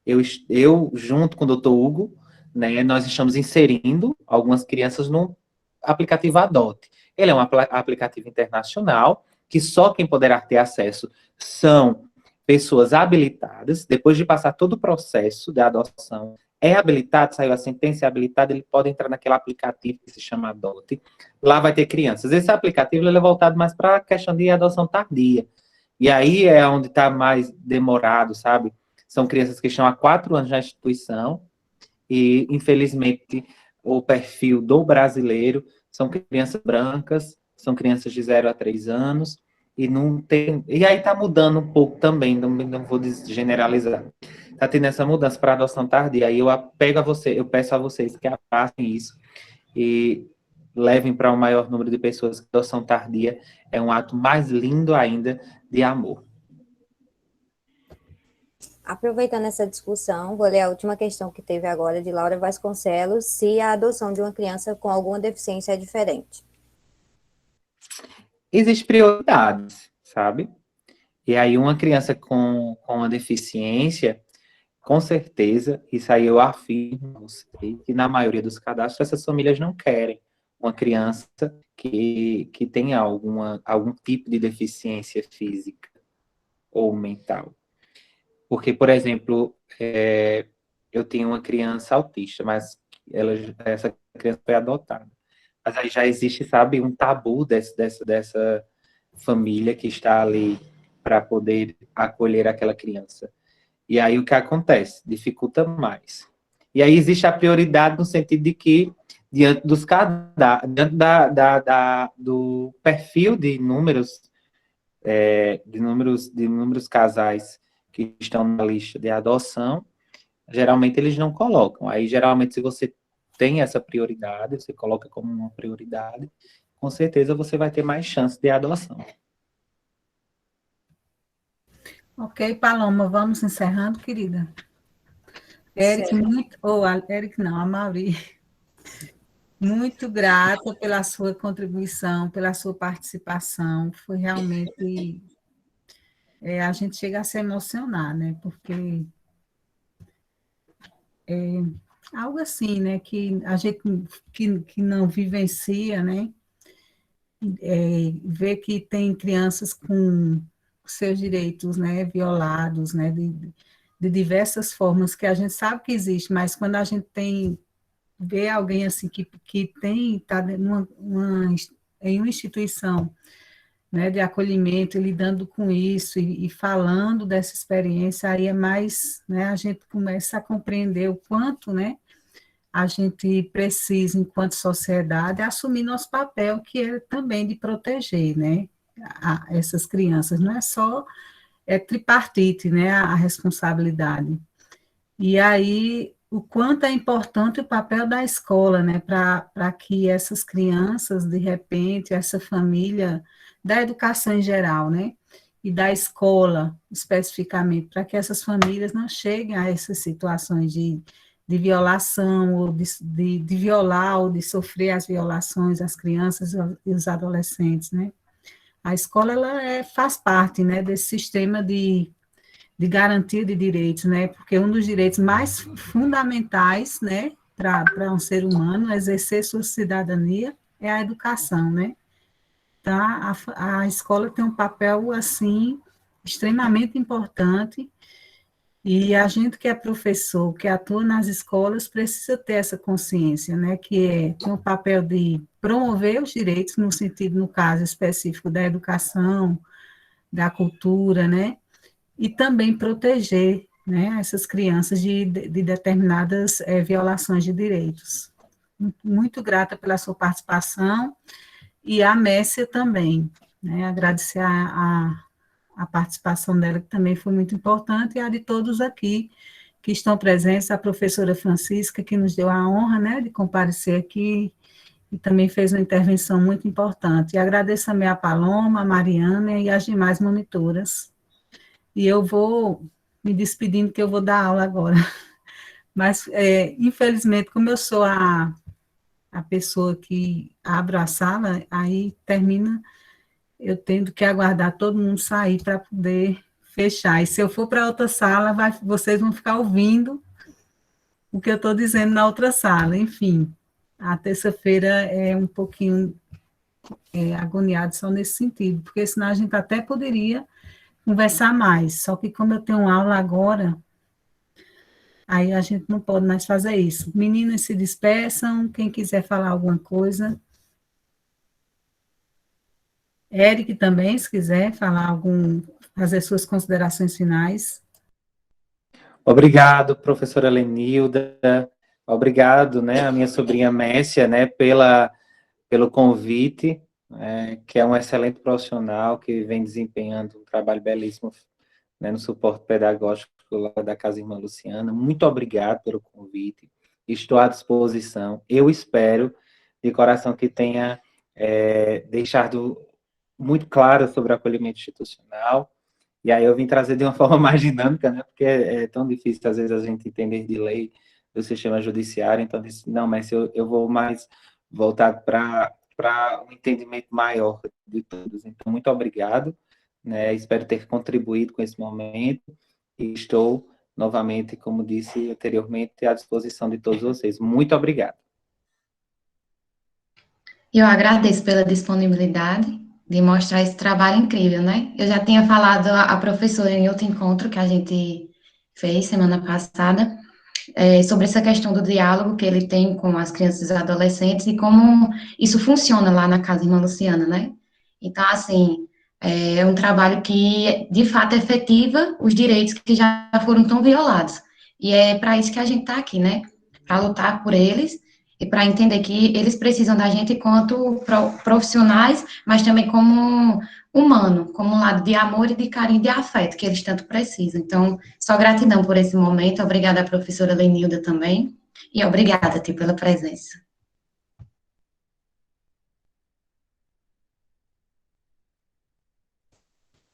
eu junto com o Dr. Hugo, né, nós estamos inserindo algumas crianças no aplicativo Adote. Ele é um aplicativo internacional, que só quem poderá ter acesso são pessoas habilitadas. Depois de passar todo o processo de adoção, é habilitado, saiu a sentença, é habilitado, ele pode entrar naquele aplicativo que se chama Adote. Lá vai ter crianças. Esse aplicativo ele é voltado mais para a questão de adoção tardia. E aí é onde está mais demorado, sabe? São crianças que estão há 4 anos na instituição e, infelizmente, o perfil do brasileiro são crianças brancas, são crianças de 0 a 3 anos, e não tem. E aí está mudando um pouco também, não vou generalizar. Está tendo essa mudança para adoção tardia. Aí eu peço a vocês que abracem isso e levem para um maior número de pessoas que a adoção tardia é um ato mais lindo ainda de amor. Aproveitando essa discussão, vou ler a última questão que teve agora, de Laura Vasconcelos, se a adoção de uma criança com alguma deficiência é diferente. Existem prioridades, sabe? E aí uma criança com uma deficiência, com certeza, isso aí eu afirmo, que na maioria dos cadastros essas famílias não querem uma criança que tenha algum tipo de deficiência física ou mental. Porque, por exemplo, eu tenho uma criança autista, mas essa criança foi adotada. Mas aí já existe, sabe, um tabu dessa família que está ali para poder acolher aquela criança. E aí o que acontece? Dificulta mais. E aí existe a prioridade no sentido de que, diante do perfil de números casais que estão na lista de adoção, geralmente eles não colocam. Aí, geralmente, se você tem essa prioridade, você coloca como uma prioridade, com certeza você vai ter mais chance de adoção. Ok, Paloma, vamos encerrando, querida. Eric, a Mauri, muito grata pela sua contribuição, pela sua participação. Foi realmente... a gente chega a se emocionar, né? Porque algo assim, né, que a gente que não vivencia, né, vê que tem crianças com seus direitos, né, violados, né, de diversas formas que a gente sabe que existe, mas quando a gente vê alguém assim que está em uma instituição, né, de acolhimento, e lidando com isso e falando dessa experiência, aí é mais, né, a gente começa a compreender o quanto, né, a gente precisa, enquanto sociedade, assumir nosso papel, que é também de proteger, né, essas crianças. Não é só tripartite, né, a responsabilidade. E aí, o quanto é importante o papel da escola, né, para que essas crianças, de repente, essa família, da educação em geral, né, e da escola, especificamente, para que essas famílias não cheguem a essas situações de violação, ou de violar, ou de sofrer as violações, as crianças e os adolescentes, né. A escola, ela faz parte, né, desse sistema de garantia de direitos, né? Porque um dos direitos mais fundamentais, né, para um ser humano exercer sua cidadania é a educação, né? Tá? A escola tem um papel, assim, extremamente importante, e a gente que é professor, que atua nas escolas, precisa ter essa consciência, né, tem o papel de promover os direitos, no sentido, no caso específico, da educação, da cultura, né, e também proteger, né, essas crianças de determinadas violações de direitos. Muito grata pela sua participação, e a Messia também, né, agradecer a participação dela, que também foi muito importante, e a de todos aqui que estão presentes, a professora Francisca, que nos deu a honra, né, de comparecer aqui, e também fez uma intervenção muito importante. E agradeço também a Paloma, a Mariana e as demais monitoras. E eu vou me despedindo, que eu vou dar aula agora. Mas, infelizmente, como eu sou a pessoa que abre a sala, aí termina eu tendo que aguardar todo mundo sair para poder fechar. E se eu for para outra sala, vocês vão ficar ouvindo o que eu estou dizendo na outra sala. Enfim, a terça-feira é um pouquinho agoniado só nesse sentido, porque senão a gente até poderia conversar mais, só que como eu tenho aula agora, aí a gente não pode mais fazer isso. Meninas, se despeçam, quem quiser falar alguma coisa. Eric também, se quiser falar fazer suas considerações finais. Obrigado, professora Lenilda. Obrigado, né, a minha sobrinha Messia, né, pelo convite, que é um excelente profissional que vem desempenhando um trabalho belíssimo, né, no suporte pedagógico lá da Casa Irmã Luciana. Muito obrigado pelo convite. Estou à disposição. Eu espero, de coração, que tenha deixado muito claro sobre o acolhimento institucional. E aí eu vim trazer de uma forma mais dinâmica, né? Porque é tão difícil, às vezes, a gente entender de lei do sistema judiciário. Então, disse, não, mas eu vou mais voltado para um entendimento maior de todos. Então, muito obrigado, né? Espero ter contribuído com esse momento e estou, novamente, como disse anteriormente, à disposição de todos vocês. Muito obrigado. Eu agradeço pela disponibilidade de mostrar esse trabalho incrível, né? Eu já tinha falado à professora em outro encontro que a gente fez semana passada, sobre essa questão do diálogo que ele tem com as crianças e adolescentes e como isso funciona lá na Casa Irmã Luciana, né? Então, assim, é um trabalho que, de fato, efetiva os direitos que já foram tão violados. E é para isso que a gente está aqui, né? Para lutar por eles e para entender que eles precisam da gente enquanto profissionais, mas também como humano, como um lado de amor e de carinho e de afeto que eles tanto precisam. Então, só gratidão por esse momento, obrigada à professora Lenilda também, e obrigada, Ti, pela presença.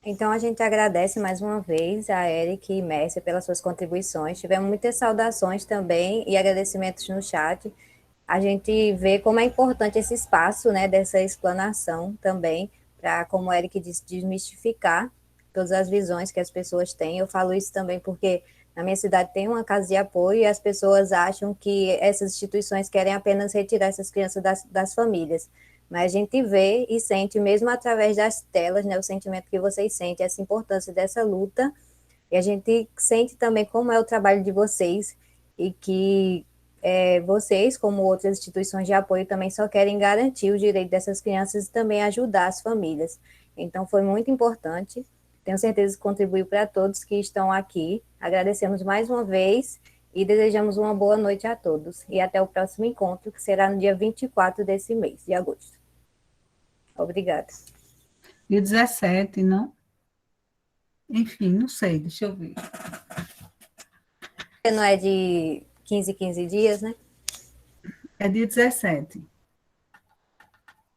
Então, a gente agradece mais uma vez a Eric e Mércia pelas suas contribuições. Tivemos muitas saudações também e agradecimentos no chat. A gente vê como é importante esse espaço, né, dessa explanação também, para, como o Eric disse, desmistificar todas as visões que as pessoas têm. Eu falo isso também porque Na minha cidade tem uma casa de apoio e as pessoas acham que essas instituições querem apenas retirar essas crianças das famílias. Mas a gente vê e sente, mesmo através das telas, né, o sentimento que vocês sentem, essa importância dessa luta, e a gente sente também como é o trabalho de vocês, e que vocês, como outras instituições de apoio, também só querem garantir o direito dessas crianças e também ajudar as famílias. Então, foi muito importante. Tenho certeza que contribuiu para todos que estão aqui. Agradecemos mais uma vez e desejamos uma boa noite a todos. E até o próximo encontro, que será no dia 24 desse mês, de agosto. Obrigada. Dia 17, não? Enfim, não sei, deixa eu ver. Não é de 15 em 15 dias, né? É dia 17.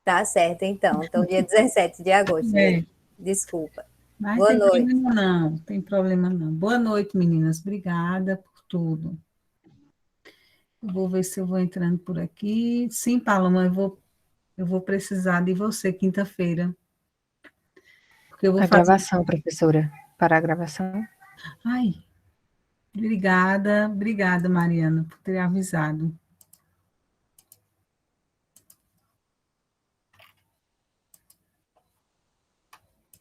Tá certo, então. Então, dia 17 de agosto. É. Desculpa. Mas Boa tem noite. problema não, tem problema não. Boa noite, meninas. Obrigada por tudo. Eu vou ver se eu vou entrando por aqui. Sim, Paloma, eu vou precisar de você quinta-feira. Porque eu vou A fazer. gravação, professora. Para a gravação. Ai, obrigada, Mariana, por ter avisado.